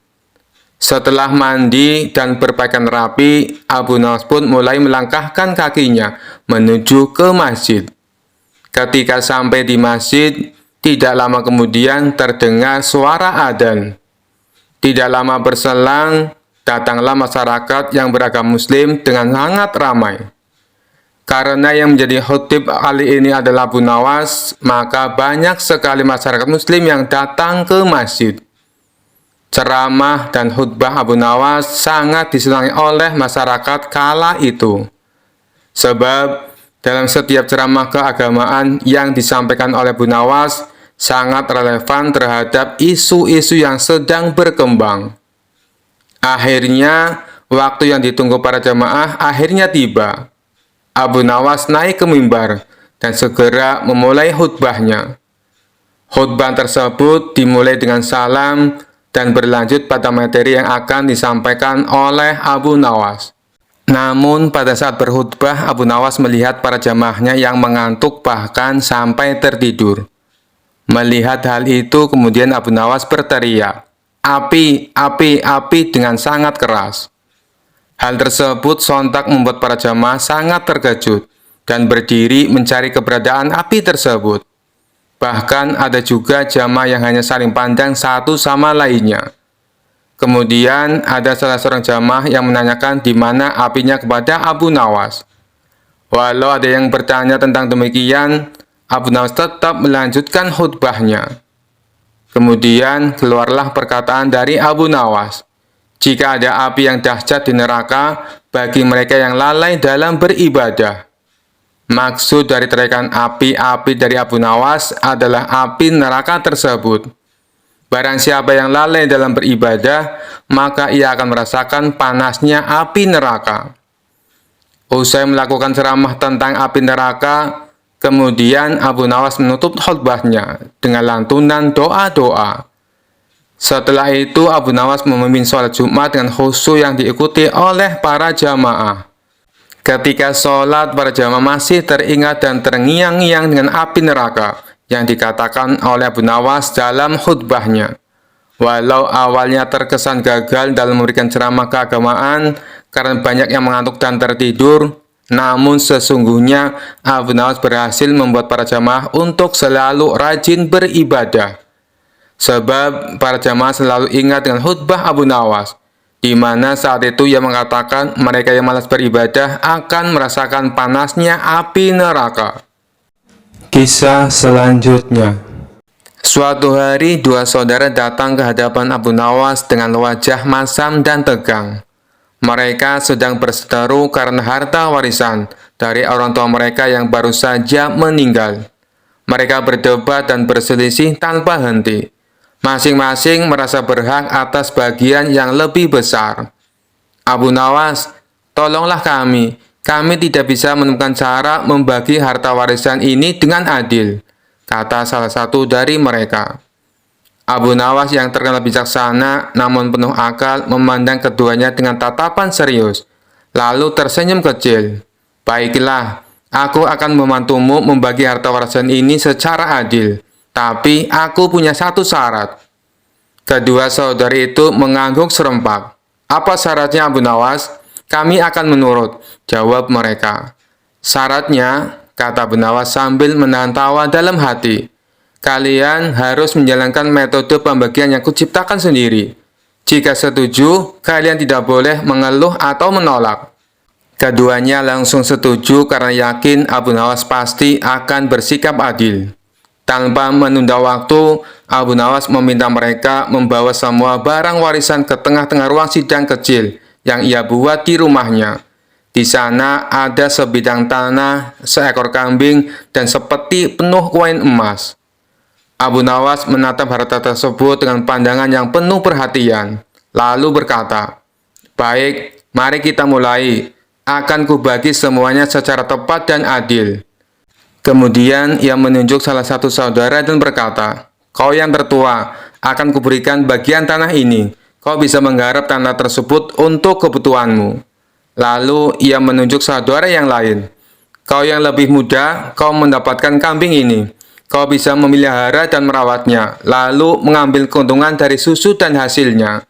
Setelah mandi dan berpakaian rapi, Abu Nawas pun mulai melangkahkan kakinya menuju ke masjid. Ketika sampai di masjid, tidak lama kemudian terdengar suara adzan. Tidak lama berselang, datanglah masyarakat yang beragama Muslim dengan sangat ramai. Karena yang menjadi khotib kali ini adalah Abu Nawas, maka banyak sekali masyarakat Muslim yang datang ke masjid. Ceramah dan khutbah Abu Nawas sangat disenangi oleh masyarakat kala itu. Sebab dalam setiap ceramah keagamaan yang disampaikan oleh Abu Nawas sangat relevan terhadap isu-isu yang sedang berkembang. Akhirnya, waktu yang ditunggu para jamaah akhirnya tiba. Abu Nawas naik ke mimbar dan segera memulai khutbahnya. Khutbah tersebut dimulai dengan salam dan berlanjut pada materi yang akan disampaikan oleh Abu Nawas. Namun pada saat berkhutbah, Abu Nawas melihat para jamaahnya yang mengantuk bahkan sampai tertidur. Melihat hal itu, kemudian Abu Nawas berteriak, "Api, api, api," dengan sangat keras. Hal tersebut sontak membuat para jamaah sangat terkejut dan berdiri mencari keberadaan api tersebut. Bahkan ada juga jamaah yang hanya saling pandang satu sama lainnya. Kemudian ada salah seorang jamaah yang menanyakan di mana apinya kepada Abu Nawas. Walau ada yang bertanya tentang demikian, Abu Nawas tetap melanjutkan khutbahnya. Kemudian keluarlah perkataan dari Abu Nawas, "Jika ada api yang dahsyat di neraka bagi mereka yang lalai dalam beribadah." Maksud dari teriakan api-api dari Abu Nawas adalah api neraka tersebut. Barang siapa yang lalai dalam beribadah, maka ia akan merasakan panasnya api neraka. Usai melakukan ceramah tentang api neraka, kemudian Abu Nawas menutup khutbahnya dengan lantunan doa-doa. Setelah itu, Abu Nawas memimpin sholat Jumat dengan khusyuk yang diikuti oleh para jamaah. Ketika sholat, para jamaah masih teringat dan terngiang-ngiang dengan api neraka yang dikatakan oleh Abu Nawas dalam khutbahnya. Walau awalnya terkesan gagal dalam memberikan ceramah keagamaan karena banyak yang mengantuk dan tertidur, namun sesungguhnya Abu Nawas berhasil membuat para jamaah untuk selalu rajin beribadah. Sebab para jamaah selalu ingat dengan khutbah Abu Nawas, di mana saat itu ia mengatakan mereka yang malas beribadah akan merasakan panasnya api neraka. Kisah selanjutnya. Suatu hari, dua saudara datang ke hadapan Abu Nawas dengan wajah masam dan tegang. Mereka sedang berseteru karena harta warisan dari orang tua mereka yang baru saja meninggal. Mereka berdebat dan berselisih tanpa henti. Masing-masing merasa berhak atas bagian yang lebih besar. "Abu Nawas, tolonglah kami. Kami tidak bisa menemukan cara membagi harta warisan ini dengan adil," kata salah satu dari mereka. Abu Nawas yang terkenal bijaksana namun penuh akal memandang keduanya dengan tatapan serius, lalu tersenyum kecil. "Baiklah, aku akan membantumu membagi harta warisan ini secara adil. Tapi aku punya satu syarat." Kedua saudari itu mengangguk serempak. "Apa syaratnya, Abu Nawas?" "Kami akan menurut," jawab mereka. "Syaratnya," kata Abu Nawas sambil menahan tawa dalam hati, "kalian harus menjalankan metode pembagian yang kuciptakan sendiri. Jika setuju, kalian tidak boleh mengeluh atau menolak." Keduanya langsung setuju karena yakin Abu Nawas pasti akan bersikap adil. Tanpa menunda waktu, Abu Nawas meminta mereka membawa semua barang warisan ke tengah-tengah ruang sidang kecil yang ia buat di rumahnya. Di sana ada sebidang tanah, seekor kambing, dan sepeti penuh koin emas. Abu Nawas menatap harta tersebut dengan pandangan yang penuh perhatian, lalu berkata, "Baik, mari kita mulai. Akan kubagi semuanya secara tepat dan adil." Kemudian ia menunjuk salah satu saudara dan berkata, "Kau yang tertua, akan kuberikan bagian tanah ini. Kau bisa menggarap tanah tersebut untuk kebutuhanmu." Lalu ia menunjuk saudara yang lain, "Kau yang lebih muda, kau mendapatkan kambing ini. Kau bisa memelihara dan merawatnya, lalu mengambil keuntungan dari susu dan hasilnya."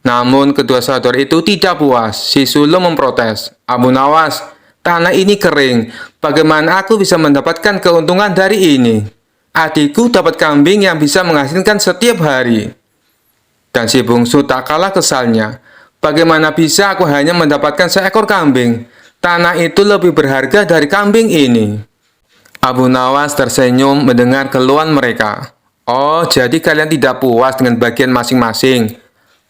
Namun kedua saudara itu tidak puas. Si sulung memprotes, "Abu Nawas, tanah ini kering. Bagaimana aku bisa mendapatkan keuntungan dari ini? Adikku dapat kambing yang bisa menghasilkan setiap hari." Dan si bungsu tak kalah kesalnya, "Bagaimana bisa aku hanya mendapatkan seekor kambing? Tanah itu lebih berharga dari kambing ini." Abu Nawas tersenyum mendengar keluhan mereka. "Oh, jadi kalian tidak puas dengan bagian masing-masing?"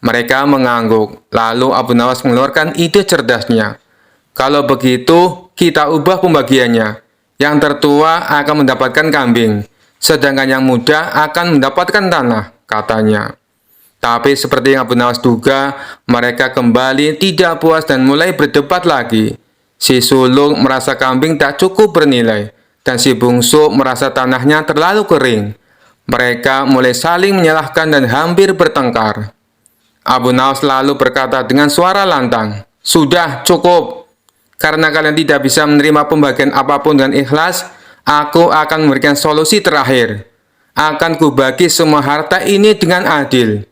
Mereka mengangguk. Lalu Abu Nawas mengeluarkan ide cerdasnya. "Kalau begitu, kita ubah pembagiannya. Yang tertua akan mendapatkan kambing, sedangkan yang muda akan mendapatkan tanah," katanya. Tapi seperti yang Abu Nawas duga, mereka kembali tidak puas dan mulai berdebat lagi. Si sulung merasa kambing tak cukup bernilai, dan si bungsu merasa tanahnya terlalu kering. Mereka mulai saling menyalahkan dan hampir bertengkar. Abu Nawas lalu berkata dengan suara lantang, "Sudah cukup. Karena kalian tidak bisa menerima pembagian apapun dengan ikhlas, aku akan memberikan solusi terakhir. Akan kubagi semua harta ini dengan adil.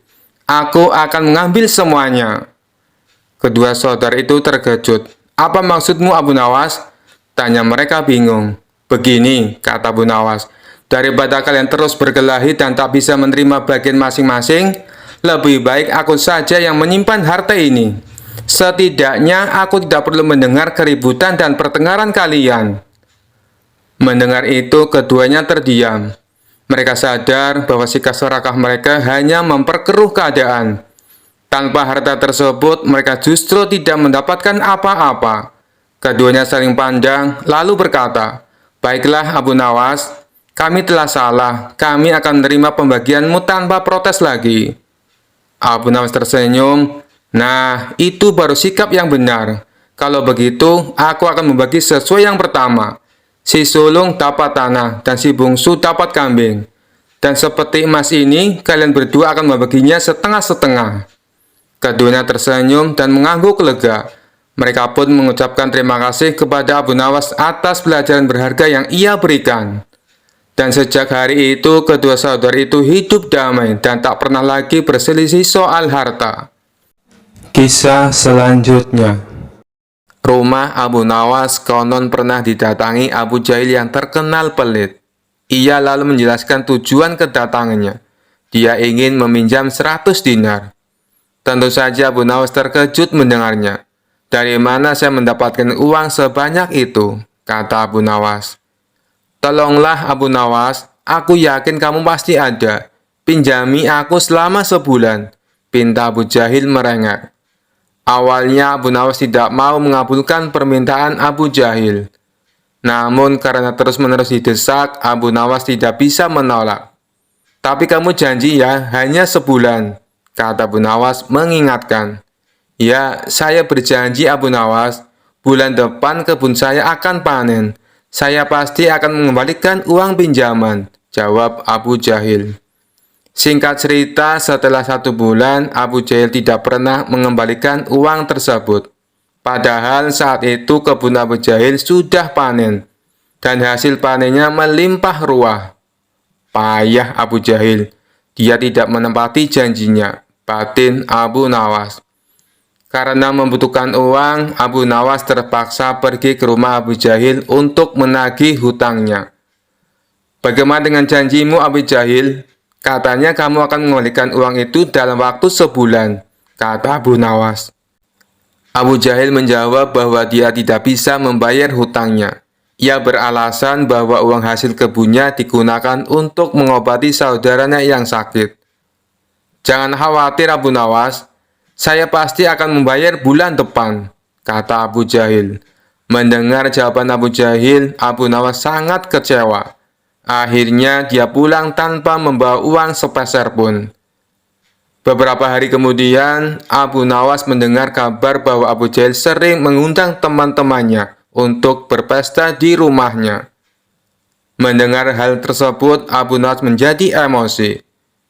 Aku akan mengambil semuanya." Kedua saudara itu terkejut. "Apa maksudmu, Abu Nawas?" tanya mereka bingung. "Begini," kata Abu Nawas, "daripada kalian terus berkelahi dan tak bisa menerima bagian masing-masing, lebih baik aku saja yang menyimpan harta ini. Setidaknya aku tidak perlu mendengar keributan dan pertengkaran kalian." Mendengar itu, keduanya terdiam. Mereka sadar bahwa sikap serakah mereka hanya memperkeruh keadaan. Tanpa harta tersebut, mereka justru tidak mendapatkan apa-apa. Keduanya saling pandang, lalu berkata, "Baiklah Abu Nawas, kami telah salah. Kami akan menerima pembagianmu tanpa protes lagi." Abu Nawas tersenyum, "Nah, itu baru sikap yang benar. Kalau begitu, aku akan membagi sesuai yang pertama. Si sulung dapat tanah, dan si bungsu dapat kambing. Dan seperti emas ini, kalian berdua akan membaginya setengah-setengah." Keduanya tersenyum dan mengangguk lega. Mereka pun mengucapkan terima kasih kepada Abu Nawas atas pelajaran berharga yang ia berikan. Dan sejak hari itu, kedua saudara itu hidup damai dan tak pernah lagi berselisih soal harta. Kisah selanjutnya. Rumah Abu Nawas konon pernah didatangi Abu Jahil yang terkenal pelit. Ia lalu menjelaskan tujuan kedatangannya. Dia ingin meminjam 100 dinar. Tentu saja Abu Nawas terkejut mendengarnya. "Dari mana saya mendapatkan uang sebanyak itu?" kata Abu Nawas. "Tolonglah Abu Nawas, aku yakin kamu pasti ada. Pinjami aku selama sebulan," pinta Abu Jahil merengek. Awalnya Abu Nawas tidak mau mengabulkan permintaan Abu Jahil. Namun karena terus-menerus didesak, Abu Nawas tidak bisa menolak. "Tapi kamu janji ya, hanya sebulan," kata Abu Nawas mengingatkan. "Ya, saya berjanji Abu Nawas, bulan depan kebun saya akan panen. Saya pasti akan mengembalikan uang pinjaman," jawab Abu Jahil. Singkat cerita, setelah 1 bulan, Abu Jahil tidak pernah mengembalikan uang tersebut. Padahal saat itu kebun Abu Jahil sudah panen, dan hasil panennya melimpah ruah. Payah Abu Jahil, dia tidak menepati janjinya, batin Abu Nawas. Karena membutuhkan uang, Abu Nawas terpaksa pergi ke rumah Abu Jahil untuk menagih hutangnya. "Bagaimana dengan janjimu, Abu Jahil? Katanya kamu akan mengembalikan uang itu dalam waktu sebulan," kata Abu Nawas. Abu Jahil menjawab bahwa dia tidak bisa membayar hutangnya. Ia beralasan bahwa uang hasil kebunnya digunakan untuk mengobati saudaranya yang sakit. "Jangan khawatir Abu Nawas, saya pasti akan membayar bulan depan," kata Abu Jahil. Mendengar jawaban Abu Jahil, Abu Nawas sangat kecewa. Akhirnya dia pulang tanpa membawa uang sepeser pun. Beberapa hari kemudian, Abu Nawas mendengar kabar bahwa Abu Jahil sering mengundang teman-temannya untuk berpesta di rumahnya. Mendengar hal tersebut, Abu Nawas menjadi emosi.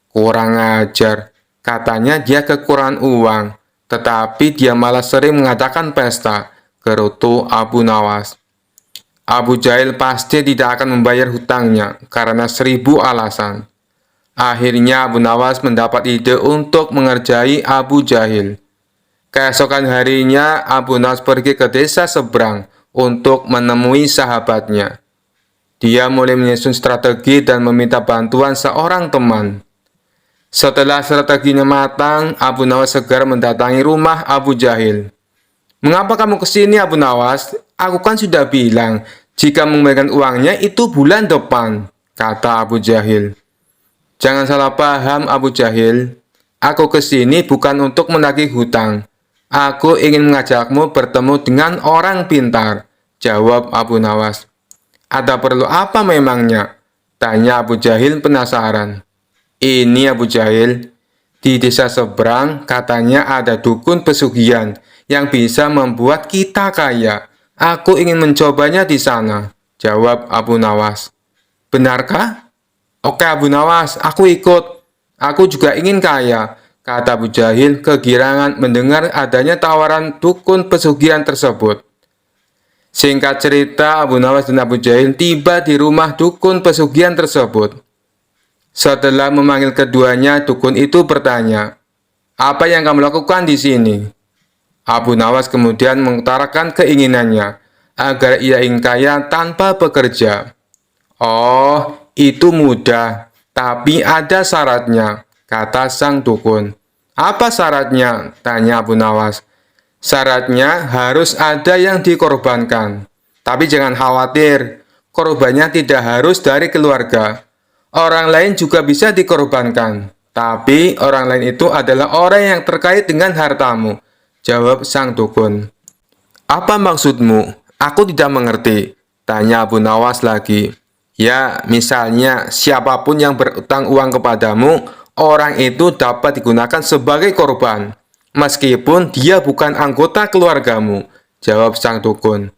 "Kurang ajar," katanya, dia kekurangan uang, tetapi dia malah sering mengadakan pesta, gerutu Abu Nawas. Abu Jahil pasti tidak akan membayar hutangnya karena 1000 alasan. Akhirnya Abu Nawas mendapat ide untuk mengerjai Abu Jahil. Keesokan harinya, Abu Nawas pergi ke desa seberang untuk menemui sahabatnya. Dia mulai menyusun strategi dan meminta bantuan seorang teman. Setelah strateginya matang, Abu Nawas segera mendatangi rumah Abu Jahil. "Mengapa kamu ke sini, Abu Nawas? Aku kan sudah bilang, jika mengembalikan uangnya itu bulan depan," kata Abu Jahil. "Jangan salah paham Abu Jahil, aku ke sini bukan untuk menagih hutang. Aku ingin mengajakmu bertemu dengan orang pintar," jawab Abu Nawas. "Ada perlu apa memangnya?" tanya Abu Jahil penasaran. "Ini Abu Jahil, di desa seberang katanya ada dukun pesugihan yang bisa membuat kita kaya. Aku ingin mencobanya di sana," jawab Abu Nawas. "Benarkah? Oke Abu Nawas, aku ikut. Aku juga ingin kaya," kata Abu Jahil kegirangan mendengar adanya tawaran dukun pesugihan tersebut. Singkat cerita, Abu Nawas dan Abu Jahil tiba di rumah dukun pesugihan tersebut. Setelah memanggil keduanya, dukun itu bertanya, "Apa yang kamu lakukan di sini?" Abu Nawas kemudian mengutarakan keinginannya agar ia ingin kaya tanpa bekerja. "Oh, itu mudah, tapi ada syaratnya," kata sang dukun. "Apa syaratnya?" tanya Abu Nawas. "Syaratnya harus ada yang dikorbankan. Tapi jangan khawatir, korbannya tidak harus dari keluarga. Orang lain juga bisa dikorbankan. Tapi orang lain itu adalah orang yang terkait dengan hartamu," jawab sang dukun. "Apa maksudmu? Aku tidak mengerti," tanya Abu Nawas lagi. "Ya, misalnya siapapun yang berutang uang kepadamu, orang itu dapat digunakan sebagai korban, meskipun dia bukan anggota keluargamu," jawab sang dukun.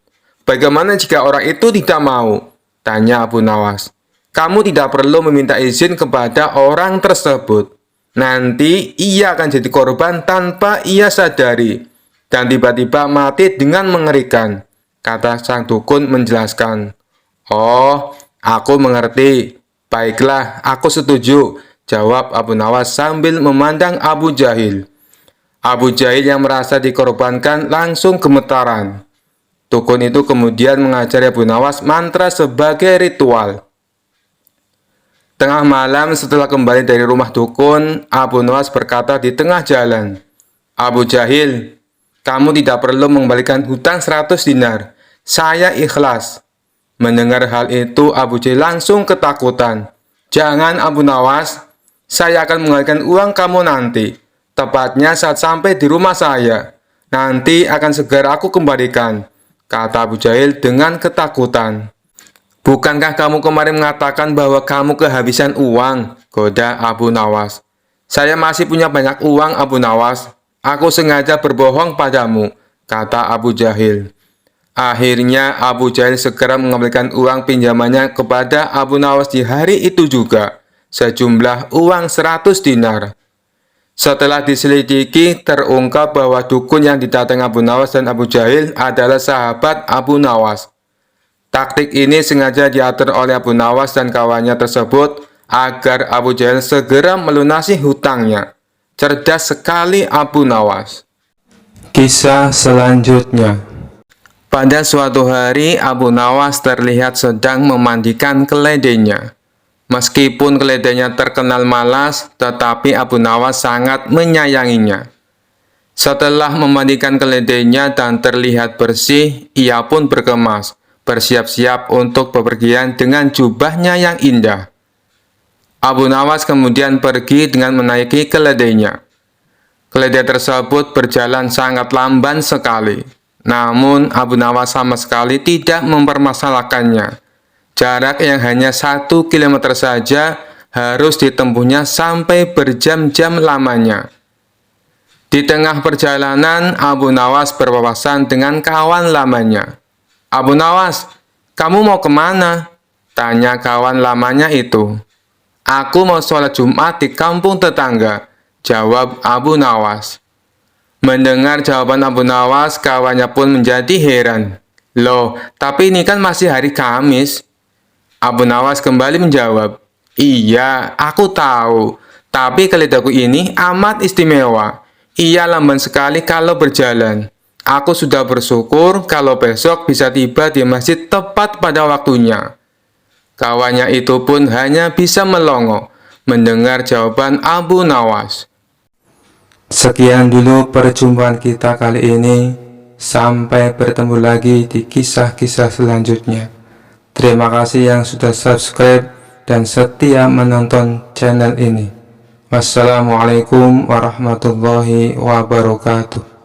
"Bagaimana jika orang itu tidak mau?" tanya Abu Nawas. "Kamu tidak perlu meminta izin kepada orang tersebut. Nanti ia akan jadi korban tanpa ia sadari, dan tiba-tiba mati dengan mengerikan," kata sang dukun menjelaskan. "Oh, aku mengerti. Baiklah, aku setuju," jawab Abu Nawas sambil memandang Abu Jahil. Abu Jahil yang merasa dikorbankan langsung gemetaran. Dukun itu kemudian mengajari Abu Nawas mantra sebagai ritual. Tengah malam setelah kembali dari rumah dukun, Abu Nawas berkata di tengah jalan, "Abu Jahil, kamu tidak perlu mengembalikan hutang 100 dinar. Saya ikhlas." Mendengar hal itu, Abu Jahil langsung ketakutan. "Jangan Abu Nawas, saya akan mengembalikan uang kamu nanti. Tepatnya saat sampai di rumah saya. Nanti akan segera aku kembalikan," kata Abu Jahil dengan ketakutan. "Bukankah kamu kemarin mengatakan bahwa kamu kehabisan uang?" goda Abu Nawas. "Saya masih punya banyak uang Abu Nawas. Aku sengaja berbohong padamu," kata Abu Jahil. Akhirnya Abu Jahil segera mengembalikan uang pinjamannya kepada Abu Nawas di hari itu juga, sejumlah uang 100 dinar. Setelah diselidiki, terungkap bahwa dukun yang didatangi Abu Nawas dan Abu Jahil adalah sahabat Abu Nawas. Taktik ini sengaja diatur oleh Abu Nawas dan kawannya tersebut agar Abu Jahil segera melunasi hutangnya. Cerdas sekali Abu Nawas. Kisah selanjutnya. Pada suatu hari, Abu Nawas terlihat sedang memandikan keledainya. Meskipun keledainya terkenal malas, tetapi Abu Nawas sangat menyayanginya. Setelah memandikan keledainya dan terlihat bersih, ia pun berkemas bersiap-siap untuk bepergian dengan jubahnya yang indah. Abu Nawas kemudian pergi dengan menaiki keledainya. Keledai tersebut berjalan sangat lamban sekali. Namun Abu Nawas sama sekali tidak mempermasalahkannya. Jarak yang hanya 1 kilometer saja harus ditempuhnya sampai berjam-jam lamanya. Di tengah perjalanan, Abu Nawas berpapasan dengan kawan lamanya. "Abu Nawas, kamu mau kemana?" tanya kawan lamanya itu. "Aku mau sholat Jumat di kampung tetangga," jawab Abu Nawas. Mendengar jawaban Abu Nawas, kawannya pun menjadi heran. "Loh, tapi ini kan masih hari Kamis." Abu Nawas kembali menjawab, "Iya, aku tahu. Tapi keledaiku ini amat istimewa. Ia lamban sekali kalau berjalan. Aku sudah bersyukur kalau besok bisa tiba di masjid tepat pada waktunya." Kawannya itu pun hanya bisa melongo mendengar jawaban Abu Nawas. Sekian dulu perjumpaan kita kali ini. Sampai bertemu lagi di kisah-kisah selanjutnya. Terima kasih yang sudah subscribe dan setia menonton channel ini. Wassalamualaikum warahmatullahi wabarakatuh.